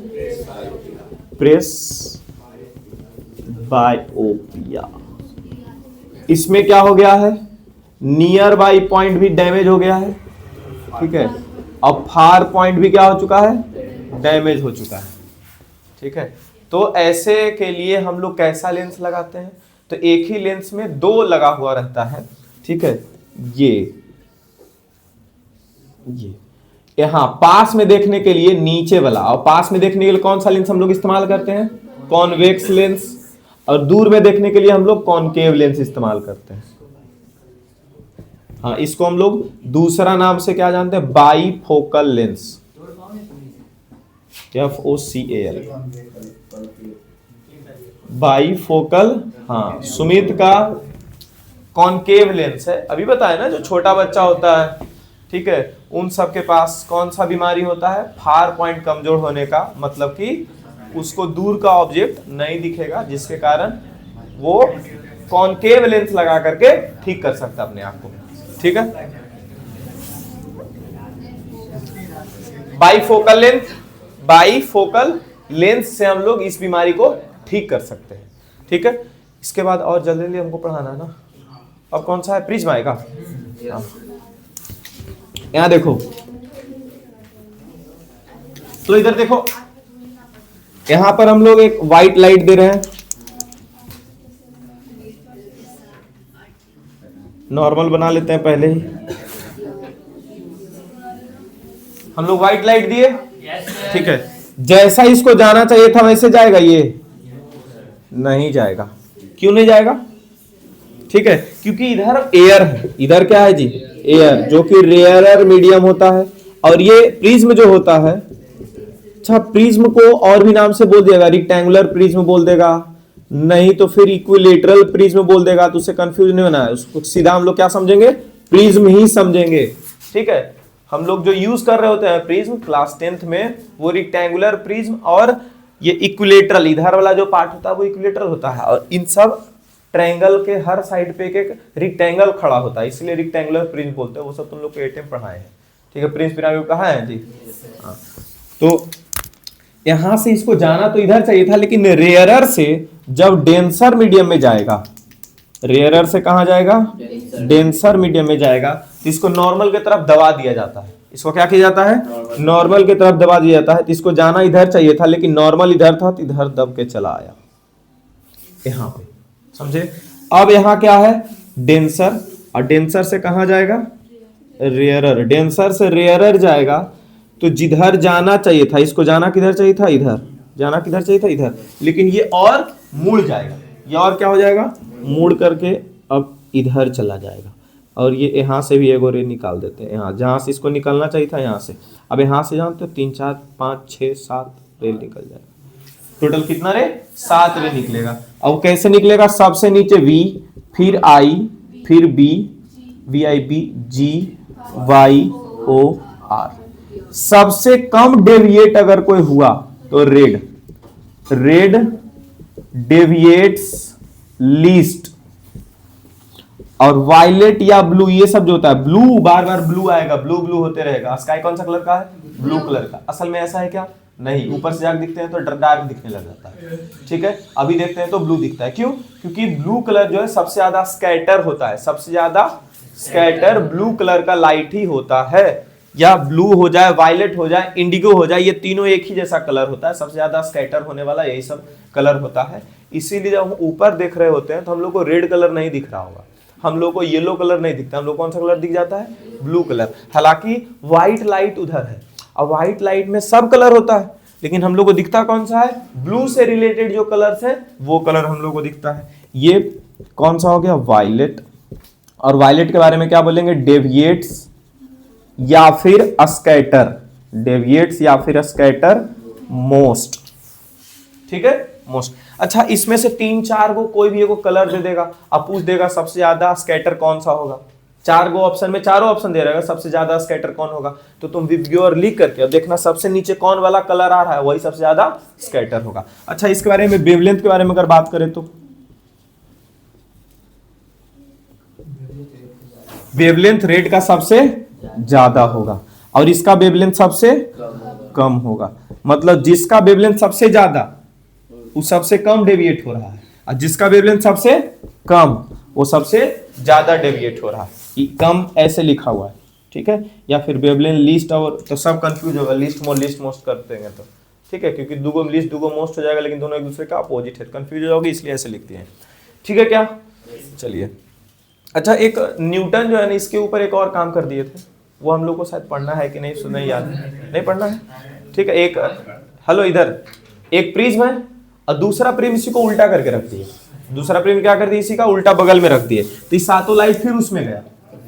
प्रेस बायोपिया। इसमें क्या हो गया है? नियर बाई पॉइंट भी डैमेज हो गया है, ठीक है, और फार पॉइंट भी क्या हो चुका है? डैमेज हो चुका है। ठीक है, तो ऐसे के लिए हम लोग कैसा लेंस लगाते हैं? तो एक ही लेंस में दो लगा हुआ रहता है। ठीक है, ये यहाँ पास में देखने के लिए नीचे वाला, और पास में देखने के लिए कौन सा लेंस हम लोग इस्तेमाल करते हैं? Convex lens. और दूर में देखने के लिए हम लोग कॉनकेव लेंस इस्तेमाल करते हैं। हाँ, इसको हम लोग दूसरा नाम से क्या जानते हैं? Bifocal lens, FOCAL, bifocal. हाँ, सुमित का कॉनकेव लेंस है, अभी बताया ना, जो छोटा बच्चा होता है, ठीक है, उन सब के पास कौन सा बीमारी होता है? फार पॉइंट कमजोर होने का, मतलब कि उसको दूर का ऑब्जेक्ट नहीं दिखेगा, जिसके कारण वो कॉनकेव लेंस लगा करके ठीक कर सकता अपने आप को। ठीक है, बाईफोकल लेंस से हम लोग इस बीमारी को ठीक कर सकते हैं। ठीक है, इसके बाद और जल्दी हमको पढ़ाना है ना। अब कौन सा है? प्रिज्म आएगा। यहां देखो, तो इधर देखो, यहां पर हम लोग एक व्हाइट लाइट दे रहे हैं, नॉर्मल बना लेते हैं पहले ही। हम लोग व्हाइट लाइट दिए, ठीक है, जैसा इसको जाना चाहिए था वैसे जाएगा? ये नहीं जाएगा। क्यों नहीं जाएगा? ठीक है, क्योंकि इधर एयर है, इधर क्या है जी? एयर, जो कि रेयरर मीडियम होता है। और ये प्रिज्म जो होता है, अच्छा, प्रिज्म को और भी नाम से बोल देगा, रिक्टेंगुलर प्रिज्म बोल देगा, नहीं तो फिर इक्विलेटरल प्रिज्म बोल देगा तो उससे कंफ्यूज नहीं होना है, उसको सीधा हम लोग क्या समझेंगे, प्रिज्म ही समझेंगे। ठीक है, हम लोग जो यूज कर रहे होते हैं प्रिज्म क्लास 10th में, वो रेक्टेंगुलर प्रिज्म और ये इक्विलेटरल, इधर वाला जो पार्ट होता है वो इक्विलेटरल होता है, और इन सब ट्रायंगल के हर साइड पे एक रेक्टेंगल खड़ा होता है, इसलिए रेक्टेंगुलर प्रिज्म बोलते हैं। वो सब तुम लोग को 8 में पढ़ाए हैं। ठीक है, प्रिज्म पिरामिड कहाँ है जी? हाँ, तो यहां से इसको जाना तो इधर चाहिए था, लेकिन रेयरर से जब डेंसर मीडियम में जाएगा, रेयरर से कहां जाएगा, डेंसर मीडियम में जाएगा, तो इसको नॉर्मल की तरफ दबा दिया जाता है। इसको क्या किया जाता है, नॉर्मल की तरफ दबा दिया जाता है। तो इसको जाना इधर चाहिए था, लेकिन नॉर्मल इधर था तो इधर दब के चला आया यहां पे, समझे? अब यहां क्या है, डेंसर, और डेंसर से कहां जाएगा, रेयरर, डेंसर से रेयरर जाएगा, तो जिधर जाना चाहिए था, इसको जाना किधर चाहिए था, इधर, जाना किधर चाहिए था, इधर, लेकिन ये और मुड़ जाएगा, ये और क्या हो जाएगा, मुड़ करके अब इधर चला जाएगा। और ये यहाँ से भी एगो रे निकाल देते हैं, यहाँ जहाँ से इसको निकलना चाहिए था यहाँ से, अब यहाँ से जानते हो 3 4 5 6 7 रे निकल जाएगा। टोटल कितना रे, 7 रे निकलेगा। अब कैसे निकलेगा, सबसे नीचे V, फिर I, फिर B, VIB, G, Y, O, R। सबसे कम डेविएट अगर कोई हुआ तो रेड, रेड डेविएट्स लीस्ट, और वायलेट या ब्लू, ये सब जो होता है, ब्लू बार बार ब्लू आएगा, ब्लू ब्लू होते रहेगा। स्काई कौन सा कलर का है, ब्लू कलर का। असल में ऐसा है क्या, नहीं, ऊपर से जाके दिखते हैं तो डार्क दिखने लग जाता है। ठीक है, अभी देखते हैं तो ब्लू दिखता है, क्यों, क्योंकि ब्लू कलर जो है सबसे ज्यादा स्कैटर होता है, सबसे ज्यादा स्कैटर ब्लू कलर का लाइट ही होता है, या ब्लू हो जाए, वायलेट हो जाए, इंडिगो हो जाए, ये तीनों एक ही जैसा कलर होता है, सबसे ज्यादा स्कैटर होने वाला यही सब कलर होता है। इसीलिए जब हम ऊपर देख रहे होते हैं तो हम लोग को रेड कलर नहीं दिख रहा होगा, हम लोग को येलो कलर नहीं दिखता, हम लोग कौन सा कलर दिख जाता है, ब्लू कलर। हालांकि व्हाइट लाइट उधर है, और व्हाइट लाइट में सब कलर होता है, लेकिन हम लोग को दिखता कौन सा है, ब्लू से रिलेटेड जो कलर्स है वो कलर हम लोग को दिखता है। ये कौन सा हो गया, वायलेट। और वायलेट के बारे में क्या बोलेंगे, डेविएट्स या फिर स्कैटर, डेविएट्स या फिर स्कैटर मोस्ट। ठीक है, मोस्ट। अच्छा, इसमें से 3 4 को कोई भी एगो कलर दे देगा, अब पूछ देगा सबसे ज्यादा स्कैटर कौन सा होगा, 4 गो ऑप्शन में चारों ऑप्शन दे रहेगा, सबसे ज्यादा स्कैटर कौन होगा, तो तुम विब्ग्योर लिख करके अब देखना सबसे नीचे कौन वाला कलर आ रहा है वही सबसे ज्यादा स्कैटर होगा। अच्छा, इसके बारे में वेवलेंथ के बारे में अगर बात करें तो वेवलेंथ रेड का सबसे ज्यादा होगा और इसका वेवलेंथ सबसे कम होगा, मतलब जिसका वेवलेंथ सबसे ज्यादा वो सबसे कम डेविएट हो रहा है, और जिसका वेवलेंथ सबसे कम वो सबसे ज्यादा डेविएट हो रहा है। कम ऐसे लिखा हुआ है, ठीक है, या फिर वेवलेंथ लिस्ट, और तो सब कंफ्यूज होगा, लिस्ट मोस्ट करते हैं तो ठीक है, क्योंकि दूगो लिस्ट दूगो मोस्ट हो जाएगा, लेकिन दोनों एक दूसरे का अपोजिट है, कंफ्यूज हो जाओगे, इसलिए ऐसे लिखते हैं। ठीक है क्या, चलिए। अच्छा, एक न्यूटन जो है ना, इसके ऊपर एक और काम कर दिए थे, वो हम लोग को शायद पढ़ना है कि नहीं, सुना याद नहीं पढ़ना है। ठीक है, एक हेलो, इधर एक प्रिज्म है और दूसरा प्रिज्म इसी को उल्टा करके रख दिए, दूसरा प्रिज्म क्या कर दिया, इसी का उल्टा बगल में रख दिए, तो ये सातों लाइट फिर उसमें गया,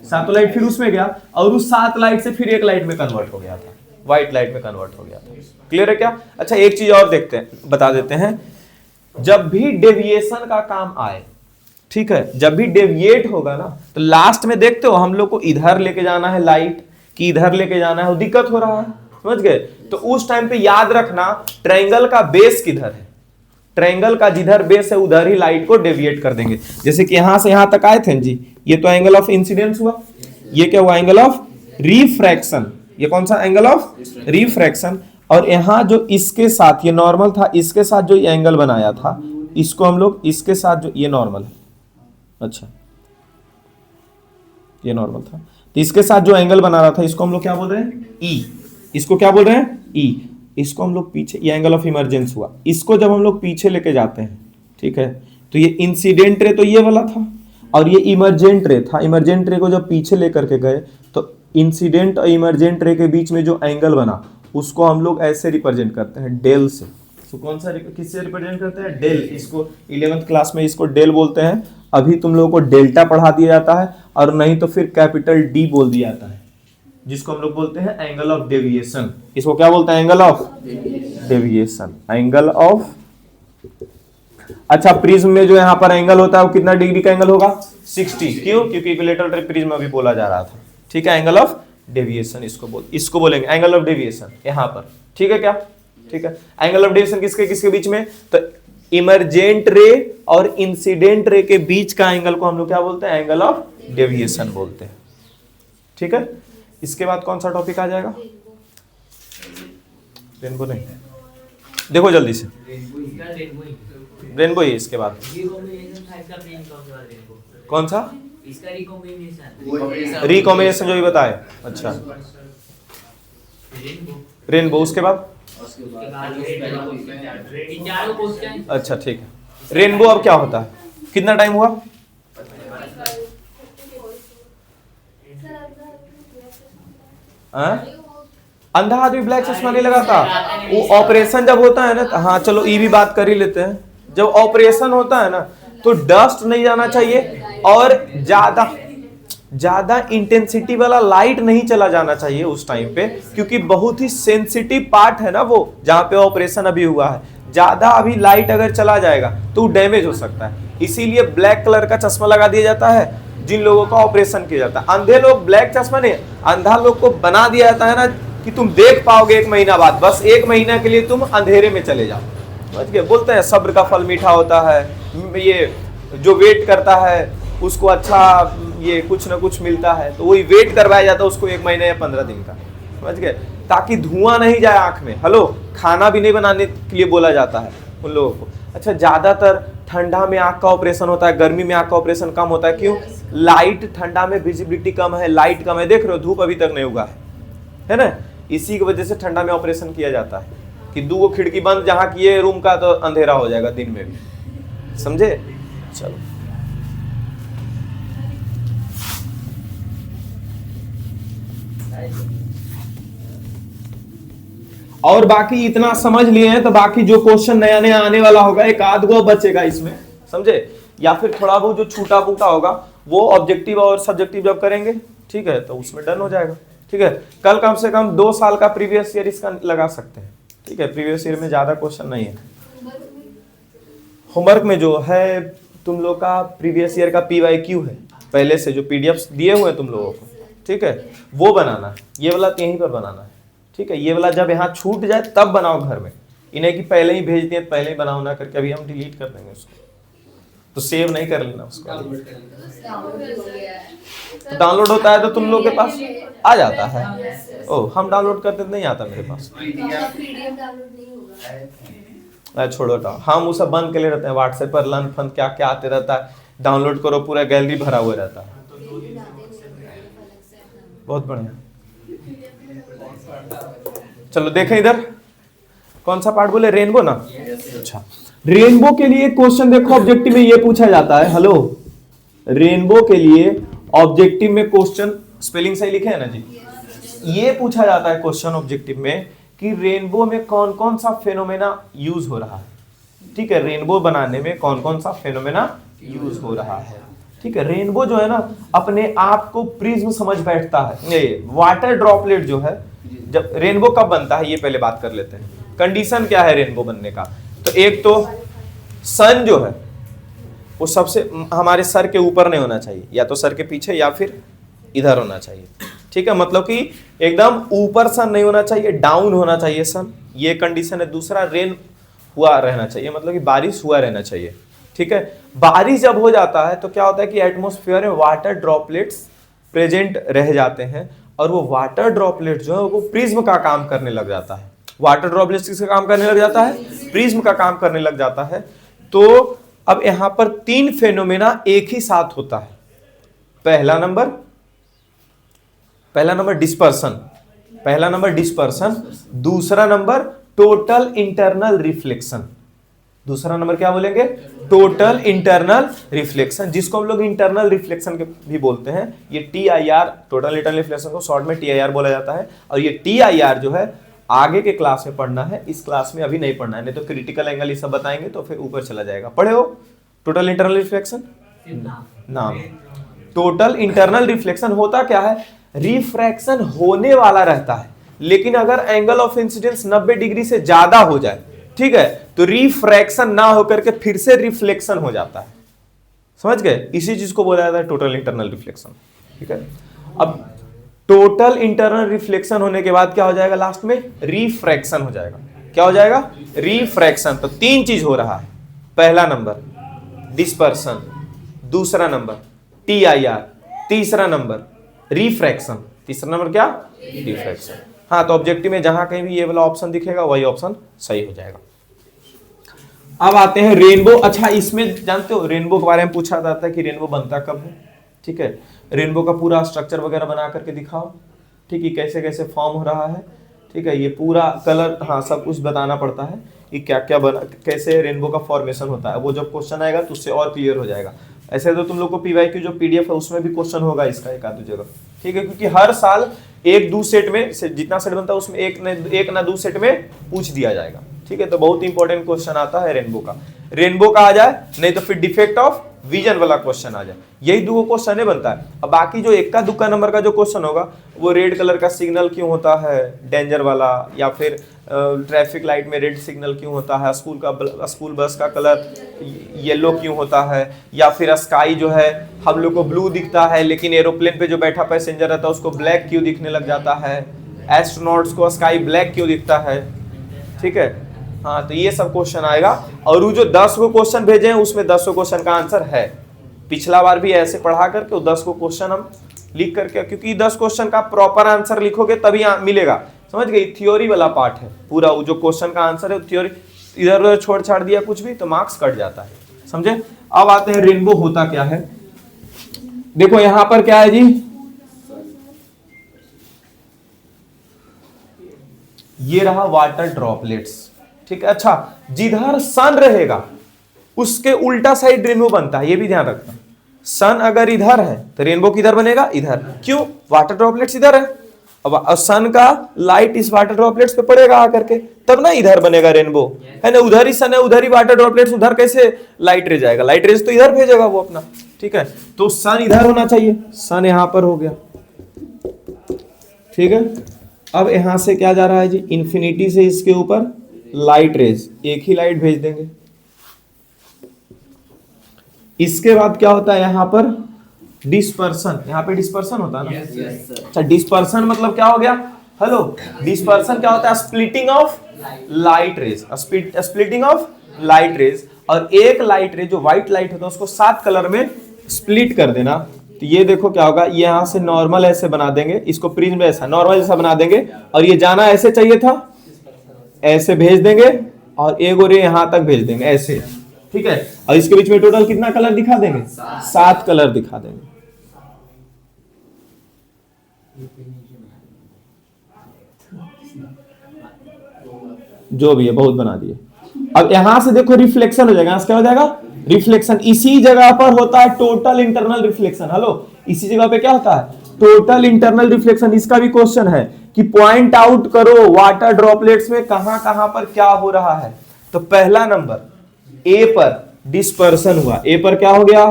सातों लाइट फिर उसमें गया, और उस 7 लाइट से फिर एक लाइट में कन्वर्ट हो गया था, व्हाइट लाइट में कन्वर्ट हो गया था। क्लियर है क्या? अच्छा, एक चीज और देखते हैं, बता देते हैं, जब भी डेविएशन का काम आए, ठीक है, जब भी डेविएट होगा ना, तो लास्ट में देखते हो हम लोग को इधर लेके जाना है लाइट कि इधर लेके जाना है, वो दिक्कत हो रहा है, समझ गए? तो उस टाइम पे याद रखना ट्रायंगल का बेस किधर है, ट्रायंगल का जिधर बेस है उधर ही लाइट को डेविएट कर देंगे। जैसे कि यहां से यहां तक आए थे जी, ये तो एंगल ऑफ इंसिडेंस हुआ, ये क्या हुआ, एंगल ऑफ रिफ्रैक्शन, ये कौन सा, एंगल ऑफ रिफ्रैक्शन। और यहां जो इसके साथ ये नॉर्मल था, इसके साथ जो ये एंगल बनाया था, इसको हम लोग इसके साथ जो ये नॉर्मल है, अच्छा ये नॉर्मल था, तो इसके साथ जो एंगल बना रहा था इसको हम लोग क्या बोल रहे हैं, ई, इसको क्या बोल रहे हैं, ई। इसको हम लोग पीछे, ये एंगल ऑफ इमरजेंस हुआ, इसको जब हम लोग पीछे लेके जाते हैं, ठीक है, तो ये इंसिडेंट रे तो ये वाला था, और ये इमरजेंट रे था, इमरजेंट रे को जब पीछे लेकर के गए तो इंसिडेंट और इमरजेंट रे के बीच में जो एंगल बना उसको हम लोग ऐसे रिप्रेजेंट करते हैं, डेल से। तो कौन सा, किससे रिप्रेजेंट करते हैं, डेल। इसको 11th क्लास में इसको डेल बोलते हैं, अभी तुम लोगों को डेल्टा पढ़ा दिया जाता है, और नहीं तो फिर कैपिटल डी बोल दिया जाता है, जिसको हम लोग बोलते हैं एंगल ऑफ डेविएशन। इसको क्या बोलते हैं, angle of deviation, angle of अच्छा प्रिज्म में जो यहाँ पर एंगल होता है वो कितना डिग्री का एंगल होगा? 60। क्यों? क्योंकि इक्विलेटरल प्रिज्म अभी बोला जा रहा था। ठीक है, एंगल ऑफ डेविएशन इसको बोलेंगे एंगल ऑफ डेविएशन यहाँ पर। ठीक है क्या? ठीक है, एंगल ऑफ डेविएशन किसके किसके बीच में? तो इमरजेंट रे और इंसिडेंट रे के बीच का एंगल को हम लोग क्या बोलते हैं? एंगल ऑफ डेविएशन बोलते हैं। ठीक है, इसके बाद कौन सा टॉपिक आ जाएगा? रेनबो नहीं, देखो जल्दी से, रेनबो ही इसके बाद। कौन सा? इसका रिकॉम्बिनेशन जो भी बताए। अच्छा रेनबो, उसके बाद? अच्छा ठीक है, रेनबो अब क्या होता है? कितना टाइम हुआ? अंधा आदमी ब्लैक चश्मा नहीं लगाता। वो ऑपरेशन जब होता है ना, हाँ चलो ये भी बात कर ही लेते हैं। जब ऑपरेशन होता है ना तो डस्ट नहीं जाना चाहिए और ज्यादा इंटेंसिटी वाला लाइट नहीं चला जाना चाहिए उस टाइम पे, क्योंकि बहुत ही सेंसिटिव पार्ट है ना वो, जहां पे ऑपरेशन अभी हुआ है। ज्यादा अभी लाइट अगर चला जाएगा तो डैमेज हो सकता है, इसीलिए ब्लैक कलर का चश्मा लगा दिया जाता है जिन लोगों का ऑपरेशन किया जाता है। अंधे लोग ब्लैक चश्मा नहीं, अंधा लोग को बना दिया जाता है ना कि तुम देख पाओगे 1 महीना बाद, बस 1 महीना के लिए तुम अंधेरे में चले जाओ। समझ गए? बोलते हैं सब्र का फल मीठा होता है, ये जो वेट करता है उसको अच्छा ये कुछ ना कुछ मिलता है, तो वही वेट करवाया जाता है उसको 1 महीने या 15 दिन का। समझ गए? ताकि धुआं नहीं जाए आंख में। हेलो, खाना भी नहीं बनाने के लिए बोला जाता है उन लोगों को। अच्छा, ज्यादातर ठंडा में आंख का ऑपरेशन होता है, गर्मी में आंख का ऑपरेशन कम होता है। क्यों? लाइट, ठंडा में विजिबिलिटी कम है, लाइट कम है। देख रहे हो धूप अभी तक नहीं उगा है ना? इसी की वजह से ठंडा में ऑपरेशन किया जाता है कि 2 खिड़की बंद जहां किए रूम का तो अंधेरा हो जाएगा दिन में भी। समझे? चलो और बाकी इतना समझ लिए हैं तो बाकी जो क्वेश्चन नया नया आने वाला होगा एक आध गो बचेगा इसमें, समझे? या फिर थोड़ा बहुत जो छूटा फूटा होगा वो ऑब्जेक्टिव और सब्जेक्टिव जब करेंगे, ठीक है, तो उसमें डन हो जाएगा। ठीक है, कल कम से कम 2 साल का प्रीवियस ईयर इसका लगा सकते हैं। ठीक है, प्रीवियस ईयर में ज्यादा क्वेश्चन नहीं है। होमवर्क में जो है तुम लोग का प्रीवियस ईयर का PYQ है, पहले से जो PDF दिए हुए हैं तुम लोगों को, ठीक है, वो बनाना। ये वाला यहीं पर बनाना है। ठीक है, ये वाला जब यहाँ छूट जाए तब बनाओ घर में, इन्हें कि पहले ही भेज दिए पहले ही बनाओ ना करके, अभी हम डिलीट कर देंगे उसको, तो सेव नहीं कर लेना उसको। तो डाउनलोड होता है तो तुम लोग के पास आ जाता है। ओ, हम डाउनलोड करते नहीं आता मेरे पास। छोड़ो हटाओ, हम वो सब बंद के लिए रहते हैं। व्हाट्सएप पर लन फन क्या क्या आते रहता है, डाउनलोड करो, पूरा गैलरी भरा हुआ रहता है। बहुत बढ़िया। चलो देखें इधर, कौन सा पार्ट बोले? रेनबो ना? अच्छा, रेनबो के लिए क्वेश्चन देखो ऑब्जेक्टिव में ये पूछा जाता है। हेलो, रेनबो के लिए ऑब्जेक्टिव में क्वेश्चन, स्पेलिंग सही लिखे है ना जी? ये पूछा जाता है क्वेश्चन ऑब्जेक्टिव में कि रेनबो में कौन कौन सा फेनोमेना यूज हो रहा है। ठीक है, रेनबो बनाने में कौन कौन सा फेनोमेना यूज हो रहा है। ठीक है, रेनबो जो है ना अपने आप को प्रिज्म समझ बैठता है। ये वाटर ड्रॉपलेट जो है, जब रेनबो कब बनता है ये पहले बात कर लेते हैं। कंडीशन क्या है रेनबो बनने का? तो एक तो सन जो है वो सबसे हमारे सर के ऊपर नहीं होना चाहिए, या तो सर के पीछे या फिर इधर होना चाहिए। ठीक है, मतलब कि एकदम ऊपर सन नहीं होना चाहिए, डाउन होना चाहिए सन, ये कंडीशन है। दूसरा, रेन हुआ रहना चाहिए, मतलब कि बारिश हुआ रहना चाहिए। ठीक है, बारिश जब हो जाता है तो क्या होता है कि एटमॉस्फेयर में वाटर ड्रॉपलेट्स प्रेजेंट रह जाते हैं, और वो वाटर ड्रॉपलेट जो है वो प्रिज्म का काम करने लग जाता है। वाटर ड्रॉपलेट्स किसका काम करने लग जाता है? प्रिज्म का काम करने लग जाता है। तो अब यहां पर 3 फेनोमेना एक ही साथ होता है। पहला नंबर डिस्पर्सन, दूसरा नंबर टोटल इंटरनल रिफ्लेक्शन। दूसरा नंबर क्या बोलेंगे? टोटल इंटरनल रिफ्लेक्शन, जिसको हम लोग इंटरनल रिफ्लेक्शन के भी बोलते हैं। ये TIR, टोटल इंटरनल रिफ्लेक्शन को शॉर्ट में TIR बोला जाता है। और ये TIR जो है आगे के क्लास में पढ़ना है, इस क्लास में अभी नहीं पढ़ना है, नहीं तो क्रिटिकल एंगल ये सब बताएंगे तो फिर ऊपर चला जाएगा। पढ़े हो टोटल इंटरनल रिफ्लेक्शन? नाम टोटल इंटरनल रिफ्लेक्शन होता क्या है? रिफ्रैक्शन होने वाला रहता है, लेकिन अगर एंगल ऑफ इंसिडेंस 90 डिग्री से ज्यादा हो जाए ठीक है, तो रिफ्रैक्शन ना होकर के फिर से रिफ्लेक्शन हो जाता है, समझ गए? इसी चीज को बोला जाता है टोटल इंटरनल रिफ्लेक्शन। ठीक है, अब टोटल इंटरनल रिफ्लेक्शन होने के बाद क्या हो जाएगा? लास्ट में रिफ्रैक्शन हो जाएगा। क्या हो जाएगा? रिफ्रैक्शन। तो तीन चीज हो रहा है, पहला नंबर डिस्पर्सन, दूसरा नंबर TIR, तीसरा नंबर रिफ्रैक्शन। तीसरा नंबर क्या? रिफ्रैक्शन। हाँ, तो ऑब्जेक्टिव में जहां कहीं भी ये वाला ऑप्शन दिखेगा वही ऑप्शन सही हो जाएगा। अब आते हैं रेनबो। अच्छा, इसमें जानते हो रेनबो के बारे में पूछा जाता है कि रेनबो बनता कब है। ठीक है, रेनबो का पूरा स्ट्रक्चर वगैरह बना करके दिखाओ। ठीक है, कैसे कैसे फॉर्म हो रहा है। ठीक है, ये पूरा कलर, हाँ, सब कुछ बताना पड़ता है कि क्या क्या बना, कैसे रेनबो का फॉर्मेशन होता है। वो जब क्वेश्चन आएगा तो उससे और क्लियर हो जाएगा। ऐसे तो तुम लोग को PYQ जो PDF है उसमें भी क्वेश्चन होगा इसका एक आध जगह। ठीक है, क्योंकि हर साल एक दो सेट में जितना सेट बनता है उसमें एक ना दो सेट में पूछ दिया जाएगा। ठीक है, तो बहुत इंपॉर्टेंट क्वेश्चन आता है रेनबो का। रेनबो का आ जाए, नहीं तो फिर डिफेक्ट ऑफ विजन वाला क्वेश्चन आ जाए। यही दो क्वेश्चन है बनता है। अब बाकी जो इक्का दुक्का नंबर का जो क्वेश्चन होगा वो रेड कलर का सिग्नल क्यों होता है, डेंजर वाला, या फिर ट्रैफिक लाइट में रेड सिग्नल क्यों होता है, स्कूल बस का कलर येलो क्यों होता है, या फिर स्काई जो है हम लोग को ब्लू दिखता है लेकिन एरोप्लेन पे जो बैठा पैसेंजर रहता है उसको ब्लैक क्यों दिखने लग जाता है, एस्ट्रोनॉट्स को स्काई ब्लैक क्यों दिखता है। ठीक है, हाँ, तो ये सब क्वेश्चन आएगा। और वो जो 10 को क्वेश्चन भेजे हैं उसमें 10 क्वेश्चन का आंसर है। पिछला बार भी ऐसे पढ़ा करके 10 को क्वेश्चन हम लिख करके, क्योंकि 10 क्वेश्चन का प्रॉपर आंसर लिखोगे तभी मिलेगा, समझ गए? थ्योरी वाला पार्ट है पूरा। वो जो क्वेश्चन का आंसर है थ्योरी, इधर उधर छोड़ छाड़ दिया कुछ भी तो मार्क्स कट जाता है, समझे? अब आते हैं रेनबो होता क्या है। देखो यहां पर क्या है जी, ये रहा वाटर ड्रॉपलेट्स। ठीक है, अच्छा, जिधर सन रहेगा उसके उल्टा साइड रेनबो बनता है, ये भी ध्यान रखना। सन अगर इधर है तो रेनबो किधर बनेगा? इधर। क्यों? वाटर ड्रॉपलेट्स इधर है। अब सन का लाइट इस वाटर ड्रॉपलेट्स पे पड़ेगा आकर के, तब ना इधर बनेगा रेनबो, है ना? उधर ही सन है, उधर ही वाटर ड्रॉपलेट्स, उधर कैसे लाइट रेज जाएगा? लाइट रेज तो इधर भेजेगा वो अपना। ठीक है, तो सन इधर होना चाहिए, सन यहां पर हो गया। ठीक है, अब यहां से क्या जा रहा है जी, इंफिनिटी से इसके ऊपर लाइट रेज, एक ही लाइट भेज देंगे। इसके बाद क्या होता है यहां पर? डिस्पर्सन। यहां पे डिस्पर्सन होता है ना? अच्छा, डिस्पर्सन मतलब क्या हो गया? हेलो, डिस्पर्सन क्या होता है? Splitting of light rays, splitting of light rays. और एक लाइट रेज जो व्हाइट लाइट होता है उसको 7 कलर में स्प्लिट कर देना। तो ये देखो क्या होगा, ये यहां से नॉर्मल ऐसे बना देंगे, इसको प्रिज्म ऐसा नॉर्मल जैसा बना देंगे, और ये जाना ऐसे चाहिए था, ऐसे भेज देंगे, और एक और यहां तक भेज देंगे ऐसे। ठीक है, और इसके बीच में टोटल कितना कलर दिखा देंगे? 7 कलर दिखा देंगे। जो भी है बहुत बना दिए। अब यहां से देखो रिफ्लेक्शन हो जाएगा, क्या हो जाएगा? रिफ्लेक्शन। इसी जगह पर होता है टोटल इंटरनल रिफ्लेक्शन। हेलो, इसी जगह पे क्या होता है? Total internal reflection. इसका भी क्वेश्चन है कि पॉइंट आउट करो वाटर ड्रॉपलेट्स में कहां कहां पर क्या हो रहा है। तो पहला नंबर ए पर डिस्पर्सन हुआ। ए पर क्या हो गया?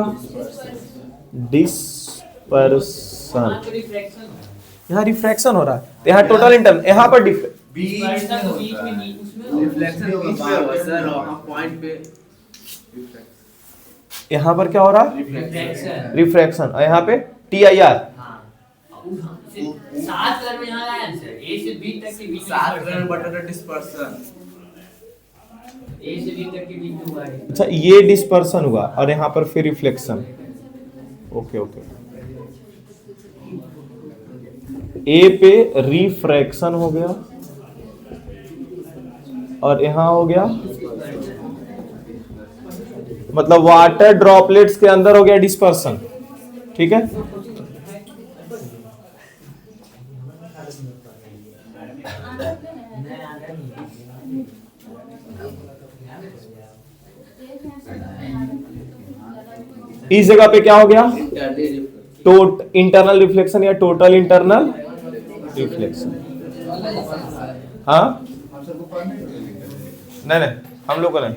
डिस्पर्सन। यहाँ रिफ्रैक्शन हो रहा है, तो यहाँ टोटल इंटरनल, यहाँ पर यहाँ पर क्या हो रहा है? रिफ्रैक्शन। और यहाँ पे TIR। 7 कलर में यहाँ आया आंसर, A से B तक के बीच 7 कलर बटा डिस्पर्सन, A से B तक के बीच में हुआ है। अच्छा, ये डिस्पर्सन हुआ और यहाँ पर फिर रिफ्लेक्शन। ओके ओके, ए पे रिफ्रैक्शन हो गया और यहां हो गया, मतलब वाटर ड्रॉपलेट्स के अंदर हो गया डिस्पर्सन। ठीक है, इस जगह पे क्या हो गया? इंटरनल रिफ्लेक्शन या टोटल इंटरनल रिफ्लेक्शन। हाँ, नहीं हम लोग को नहीं,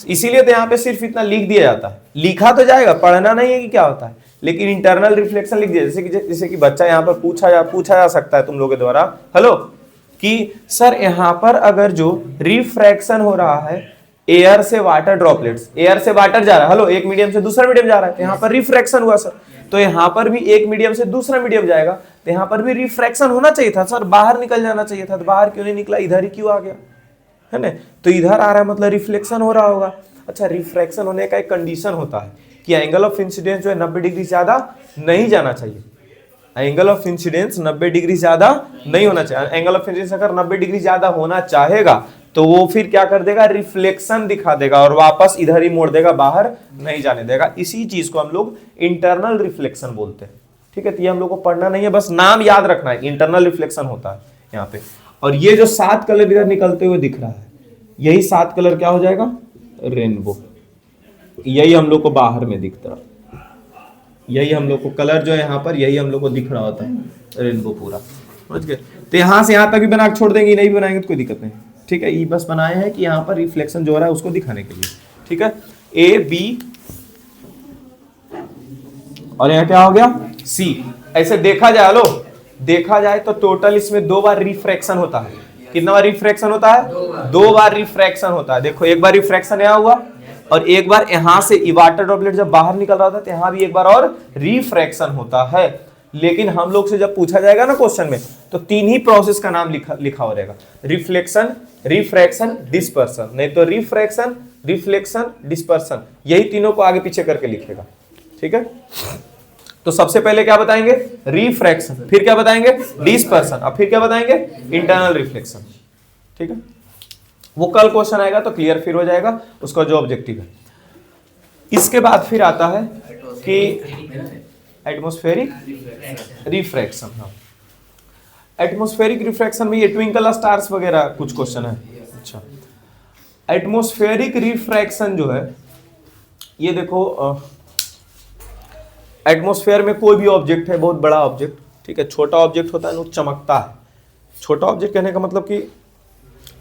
इसीलिए तो यहाँ पे सिर्फ इतना लिख दिया जाता है। लिखा तो जाएगा, पढ़ना नहीं है कि क्या होता है, लेकिन इंटरनल रिफ्लेक्शन लिख दिया। जैसे कि बच्चा यहाँ पर पूछा जा सकता है तुम लोग के द्वारा, हेलो कि सर यहां पर अगर जो रिफ्रैक्शन हो रहा है एयर से वाटर ड्रॉपलेट्स, एयर से वाटर जा रहा है, हेलो, एक मीडियम से दूसरा मीडियम जा रहा है, तो यहां पर रिफ्रैक्शन हुआ सर, तो यहां पर भी एक मीडियम से दूसरा मीडियम जाएगा, तो यहां पर भी रिफ्रैक्शन होना चाहिए था सर, बाहर निकल जाना चाहिए था, तो बाहर क्यों नहीं निकला, इधर ही क्यों आ गया, है ना? तो इधर आ रहा है मतलब रिफ्लेक्शन हो रहा होगा। अच्छा, रिफ्रैक्शन होने का एक कंडीशन होता है कि एंगल ऑफ इंसिडेंस जो है 90 डिग्री से ज्यादा नहीं जाना चाहिए, एंगल ऑफ इंसिडेंस 90 डिग्री ज्यादा नहीं होना चाहिए। एंगल ऑफ इंसिडेंस अगर 90 डिग्री ज्यादा होना चाहेगा तो वो फिर क्या कर देगा, रिफ्लेक्शन दिखा देगा और वापस इधर ही मोड़ देगा, बाहर नहीं जाने देगा। इसी चीज को हम लोग इंटरनल रिफ्लेक्शन बोलते हैं, ठीक है? तो ये हम लोग को पढ़ना नहीं है, बस नाम याद रखना है, इंटरनल रिफ्लेक्शन होता है यहाँ पे। और ये जो 7 कलर इधर निकलते हुए दिख रहा है, यही 7 कलर क्या हो जाएगा, रेनबो। यही हम लोग को बाहर में दिखता है, यही हम लोग को कलर जो है यहाँ पर, यही हम लोग को दिख रहा होता है, रेनबो पूरा, समझ गए? तो यहाँ से यहाँ तक भी बना के छोड़ देंगे, नहीं बनाएंगे तो कोई दिक्कत नहीं, ठीक है? ये बस बनाए हैं कि यहाँ पर रिफ्लेक्शन जो हो रहा है उसको दिखाने के लिए, ठीक है? ए बी और यहाँ क्या हो गया, सी। ऐसे देखा जाए, लो देखा जाए तो टोटल इसमें 2 बार रिफ्रैक्शन होता है। कितना बार रिफ्रैक्शन होता है, 2 बार रिफ्रैक्शन होता है। देखो, एक बार रिफ्रैक्शन यहाँ हुआ और एक बार यहां से वाटर ड्रॉपलेट जब बाहर निकल रहा था तो यहां भी एक बार और रिफ्रैक्शन होता है। लेकिन हम लोग से जब पूछा जाएगा ना क्वेश्चन में, तो 3 ही प्रोसेस का नाम लिखा हो रहेगा, रिफ्लेक्शन, रिफ्रैक्शन, डिस्पर्सन। नहीं तो रिफ्रैक्शन, रिफ्लेक्शन, डिस्पर्सन, यही तीनों को आगे पीछे करके लिखेगा, ठीक है? तो सबसे पहले क्या बताएंगे, रिफ्रैक्शन, फिर क्या बताएंगे, डिस्पर्सन, और फिर क्या बताएंगे, इंटरनल रिफ्लेक्शन, ठीक है? वो कल क्वेश्चन आएगा तो क्लियर फिर हो जाएगा उसका जो ऑब्जेक्टिव है। इसके बाद फिर आता है कि एटमॉस्फेरिक रिफ्रैक्शन। हाँ, एटमॉस्फेरिक रिफ्रैक्शन में ये ट्विंकल स्टार्स वगैरह कुछ क्वेश्चन है। अच्छा, एटमॉस्फेरिक रिफ्रैक्शन जो है, ये देखो, एटमॉस्फेयर में कोई भी ऑब्जेक्ट है, बहुत बड़ा ऑब्जेक्ट, ठीक है, छोटा ऑब्जेक्ट होता है वो चमकता है। छोटा ऑब्जेक्ट कहने का मतलब कि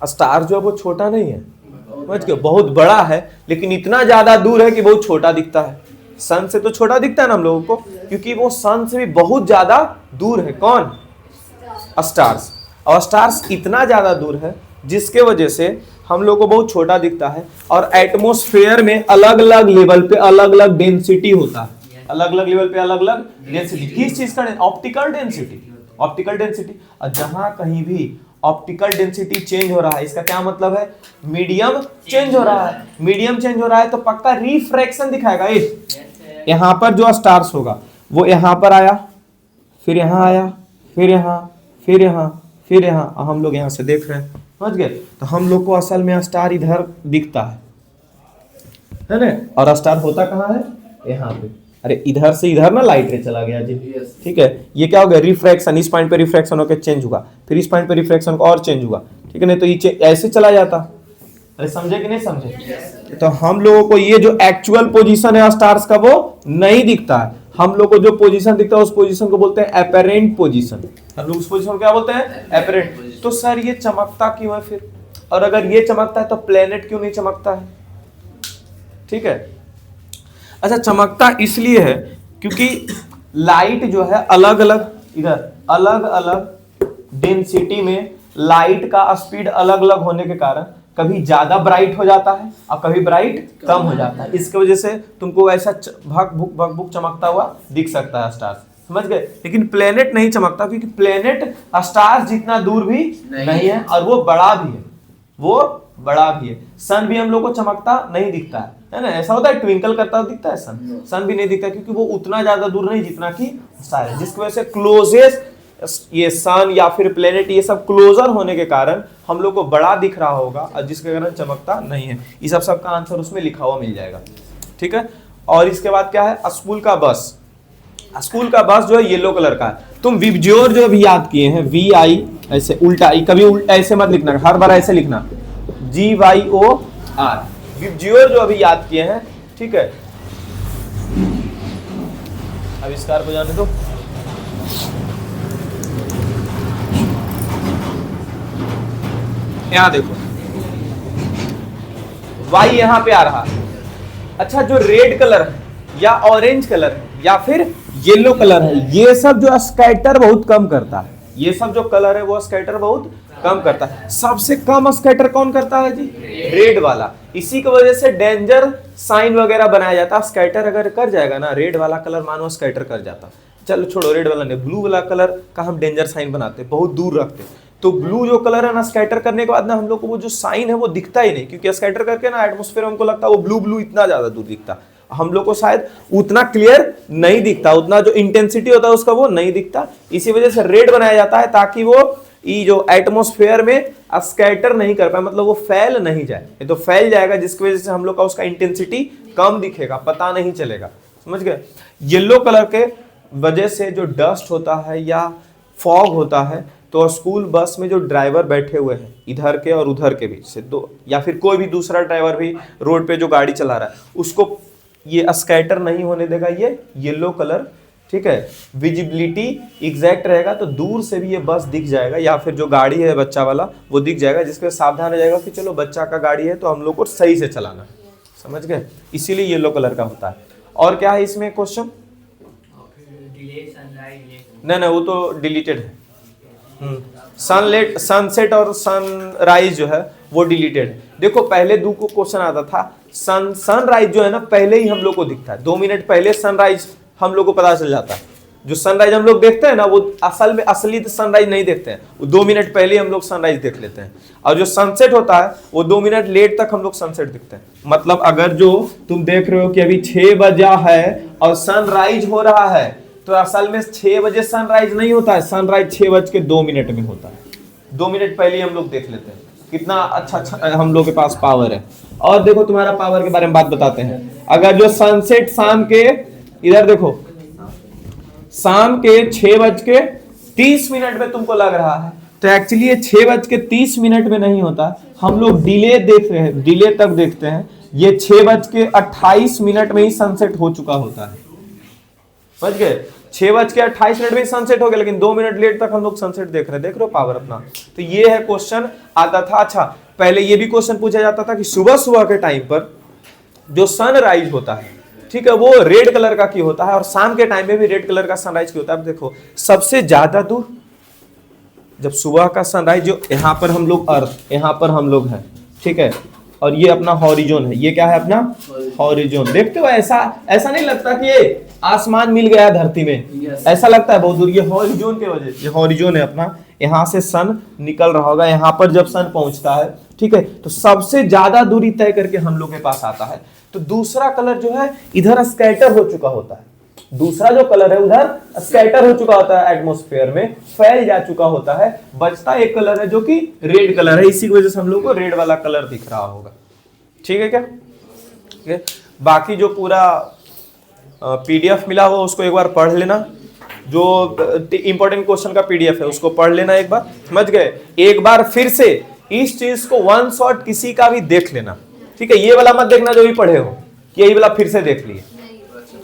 स्टार जो है वो छोटा नहीं है, समझ गए, बहुत बड़ा है, लेकिन इतना ज्यादा दूर है कि बहुत छोटा दिखता है। सन से तो छोटा दिखता है ना हम लोगों को, क्योंकि वो सन से भी बहुत ज्यादा दूर है। कौन, स्टार्स। और स्टार्स इतना ज्यादा दूर है जिसके वजह से हम लोग को बहुत छोटा दिखता है। और एटमॉस्फेयर में अलग अलग लेवल पे अलग अलग डेंसिटी होता है, अलग अलग लेवल पे अलग अलग डेंसिटी। किस चीज का, ऑप्टिकल डेंसिटी, ऑप्टिकल डेंसिटी। और जहां कहीं भी ऑप्टिकल डेंसिटी चेंज हो रहा है, इसका क्या मतलब है, मीडियम चेंज हो रहा है। मीडियम चेंज हो रहा है तो पक्का रिफ्रैक्शन दिखाएगा। यहां पर जो स्टार्स होगा वो यहां पर आया, फिर यहां आया, फिर यहां, फिर यहां, फिर यहां, हम लोग यहां से देख रहे हैं, समझ गए? तो हम लोग को असल में स्टार इधर दिखता है ना? और स्टार होता कहां है, यहाँ पे। अरे इधर से इधर ना लाइट रे चला गया जी, ठीक है? ये क्या हो गया, रिफ्रैक्शन, इस पॉइंट पे रिफ्रैक्शन होकर चेंज हुआ, फिर इस पॉइंट पे रिफ्रैक्शन और चेंज हुआ, ठीक है? नहीं तो ये ऐसे चला जाता। अरे समझे कि नहीं समझे? तो हम लोगों को ये जो एक्चुअल पोजीशन है स्टार्स का वो नहीं दिखता है। हम लोग को जो पोजीशन दिखता है उस पोजीशन को बोलते हैं एपेरेंट पोजीशन। हम लोग उस पोजीशन को क्या बोलते हैं, एपेरेंट। तो सर ये चमकता क्यों है फिर, और अगर ये चमकता है तो प्लेनेट क्यों नहीं चमकता है, ठीक है? अच्छा, चमकता इसलिए है क्योंकि लाइट जो है अलग अलग, इधर अलग अलग डेंसिटी में लाइट का स्पीड अलग अलग होने के कारण कभी ज्यादा ब्राइट हो जाता है और कभी ब्राइट कम हो जाता है। इसकी वजह से तुमको ऐसा भक भुक चमकता हुआ दिख सकता है स्टार्स, समझ गए? लेकिन प्लेनेट नहीं चमकता, क्योंकि प्लेनेट स्टार्स जितना दूर भी नहीं है और वो बड़ा भी है, वो बड़ा भी है। सन भी हम लोग को चमकता नहीं दिखता है ना? ऐसा होता है ट्विंकल करता हुआ दिखता है सन, सन भी नहीं दिखता क्योंकि वो उतना ज्यादा दूर नहीं जितना कि स्टार है, जिसकी वजह से क्लोजेस्ट ये सन या फिर प्लेनेट ये सब क्लोजर होने के कारण हम लोग को बड़ा दिख रहा होगा और जिसके कारण चमकता नहीं है। ये सब का आंसर उसमें लिखा हुआ मिल जाएगा, ठीक है? और इसके बाद क्या है, स्कूल का बस। स्कूल का बस जो है येलो कलर का है। तुम विबज्योर जो अभी याद किए हैं, VI ऐसे उल्टा, कभी उल्टा ऐसे मत लिखना, हर बार ऐसे लिखना, GYOR। विबज्योर जो अभी याद किए हैं, ठीक है? आविष्कार को जाने दो। यहां देखो, Y यहां पे आ रहा है। अच्छा, जो रेड कलर है या ऑरेंज कलर है या फिर येलो कलर है, ये सब जो स्कैटर बहुत कम करता है, ये सब जो कलर है वो स्कैटर बहुत कम करता है। सबसे कम स्कैटर कौन करता है जी? रेड वाला। इसी की वजह से डेंजर साइन वगैरह बनाया जाता है। स्कैटर अगर कर जाएगा ना, रेड वाला कलर मानो स्कैटर कर जाता, चलो छोड़ो रेड वाला नहीं, ब्लू वाला कलर का हम डेंजर साइन बनाते, बहुत दूर रखते। तो ब्लू जो कलर है ना, स्कैटर करने के बाद ना हम लोग को वो जो साइन है वो दिखता ही नहीं, क्योंकि स्कैटर करके ना एटमॉस्फेयर हमको लगता है वो ब्लू ब्लू इतना ज्यादा दूर दिखता, हम लोग को शायद उतना क्लियर नहीं दिखता, उतना जो इंटेंसिटी होता है उसका वो नहीं दिखता। इसी वजह से रेड बनाया जाता है ताकि वो ये जो एटमॉस्फेयर में स्कैटर नहीं कर पाए, मतलब वो फैल नहीं जाए। ये तो फैल जाएगा जिसकी वजह से हम लोग का उसका इंटेंसिटी कम दिखेगा, पता नहीं चलेगा। समझ गए? येलो कलर के वजह से जो डस्ट होता है या फॉग होता है, तो स्कूल बस में जो ड्राइवर बैठे हुए हैं इधर के और उधर के बीच से दो, या फिर कोई भी दूसरा ड्राइवर भी रोड पे जो गाड़ी चला रहा है, उसको ये स्कैटर नहीं होने देगा ये येलो कलर। ठीक है, विजिबिलिटी एग्जैक्ट रहेगा, तो दूर से भी ये बस दिख जाएगा, या फिर जो गाड़ी है बच्चा वाला वो दिख जाएगा, जिसके सावधान हो जाएगा कि चलो बच्चा का गाड़ी है तो हम लोग को सही से चलाना है। समझ गए? इसीलिए येलो कलर का होता है। और क्या है इसमें क्वेश्चन? नहीं, वो तो डिलीटेड है। सनसेट और सनराइज जो है वो डिलीटेड है। देखो पहले दो को क्वेश्चन आता था, सनराइज जो है ना पहले ही हम लोग को दिखता है, 2 मिनट पहले सनराइज हम लोग को पता चल जाता है। जो सनराइज हम लोग देखते हैं ना, वो असल में असली सनराइज नहीं देखते हैं, वो 2 मिनट पहले हम लोग सनराइज देख लेते हैं। और जो सनसेट होता है वो 2 मिनट लेट तक हम लोग सनसेट देखते हैं। मतलब अगर जो तुम देख रहे हो कि अभी 6 बजा है और सनराइज हो रहा है, तो असल में 6 बजे सनराइज नहीं होता है, सनराइज 6:02 में होता है। 2 मिनट पहले हम लोग देख लेते हैं। कितना अच्छा हम लोग के पास पावर है। और देखो तुम्हारा पावर के बारे में बात बताते हैं। अगर जो सनसेट शाम के, इधर देखो, शाम के 6:30 में तुमको लग रहा है, तो एक्चुअली ये 6:30 में नहीं होता, हम लोग डिले देख रहे हैं, डिले तक देखते हैं। ये 6:28 में ही सनसेट हो चुका होता है। समझ गए? 6:28 में सनसेट हो गया, लेकिन 2 मिनट लेट तक हम लोग सनसेट देख रहे हैं। देख रहे हो पावर अपना? तो ये है क्वेश्चन आता था। अच्छा, पहले ये भी क्वेश्चन पूछा जाता था कि सुबह सुबह के टाइम पर जो सनराइज होता है, ठीक है, वो रेड कलर का क्यों होता है, और शाम के टाइम में भी रेड कलर का सनराइज क्यों होता है? अब देखो सबसे ज्यादा दूर जब सुबह का सनराइज, जो यहाँ पर हम लोग अर्थ, यहाँ पर हम लोग हैं, ठीक है, और ये अपना हॉरिजॉन है, ये क्या है अपना हॉरिजॉन। देखते हो ऐसा नहीं लगता कि ये आसमान मिल गया धरती में, ऐसा लगता है बहुत दूर। ये हॉरिजॉन के वजह से, ये हॉरिजॉन है अपना, यहाँ से सन निकल रहा होगा, यहाँ पर जब सन पहुंचता है, ठीक है, तो सबसे ज्यादा दूरी तय करके हम लोग के पास आता है। तो दूसरा कलर जो है इधर स्कैटर हो चुका होता है, दूसरा जो कलर है उधर स्कैटर हो चुका होता है, एटमॉस्फेयर में फैल जा चुका होता है। बचता एक कलर है जो कि रेड कलर है, इसी की वजह से हम लोग को रेड वाला कलर दिख रहा होगा। ठीक है क्या? ठीक है, बाकी जो पूरा पीडीएफ मिला हो उसको एक बार पढ़ लेना, जो इंपॉर्टेंट क्वेश्चन का पीडीएफ है उसको पढ़ लेना एक बार। समझ गए? एक बार फिर से इस चीज को वन शॉट किसी का भी देख लेना, ठीक है, ये वाला मत देखना जो भी पढ़े हो, यही वाला फिर से देख लिए।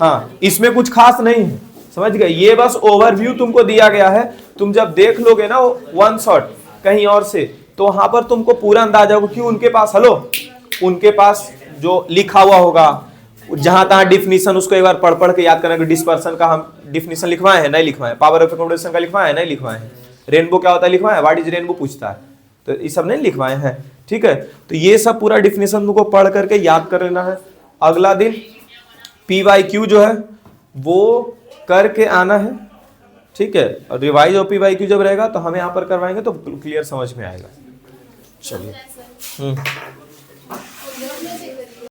हाँ, इसमें कुछ खास नहीं है, समझ गए? ये बस ओवरव्यू तुमको दिया गया है, तुम जब देख लोगे ना वन शॉट कहीं और से, तो वहां पर तुमको पूरा अंदाजा होगा कि उनके पास, हेलो, उनके पास जो लिखा हुआ होगा, जहां तहां डिफिनीशन उसको एक बार पढ़ के याद करना कि डिस्पर्सन का हम डिफिनीशन लिखवाए हैं, नहीं लिखवाए, पावर ऑफ अकोमोडेशन का लिखवाए हैं, नहीं लिखवाए हैं, रेनबो क्या होता है लिखवाए हैं, व्हाट इज रेनबो पूछता है, तो ये सब नहीं लिखवाए हैं। ठीक है, तो ये सब पूरा डिफिनीशन तुमको पढ़ करके याद कर लेना है। अगला दिन PYQ जो है वो करके आना है, ठीक है, और रिवाइज और PYQ जब रहेगा तो हम यहाँ पर करवाएंगे तो क्लियर समझ में आएगा। चलिए।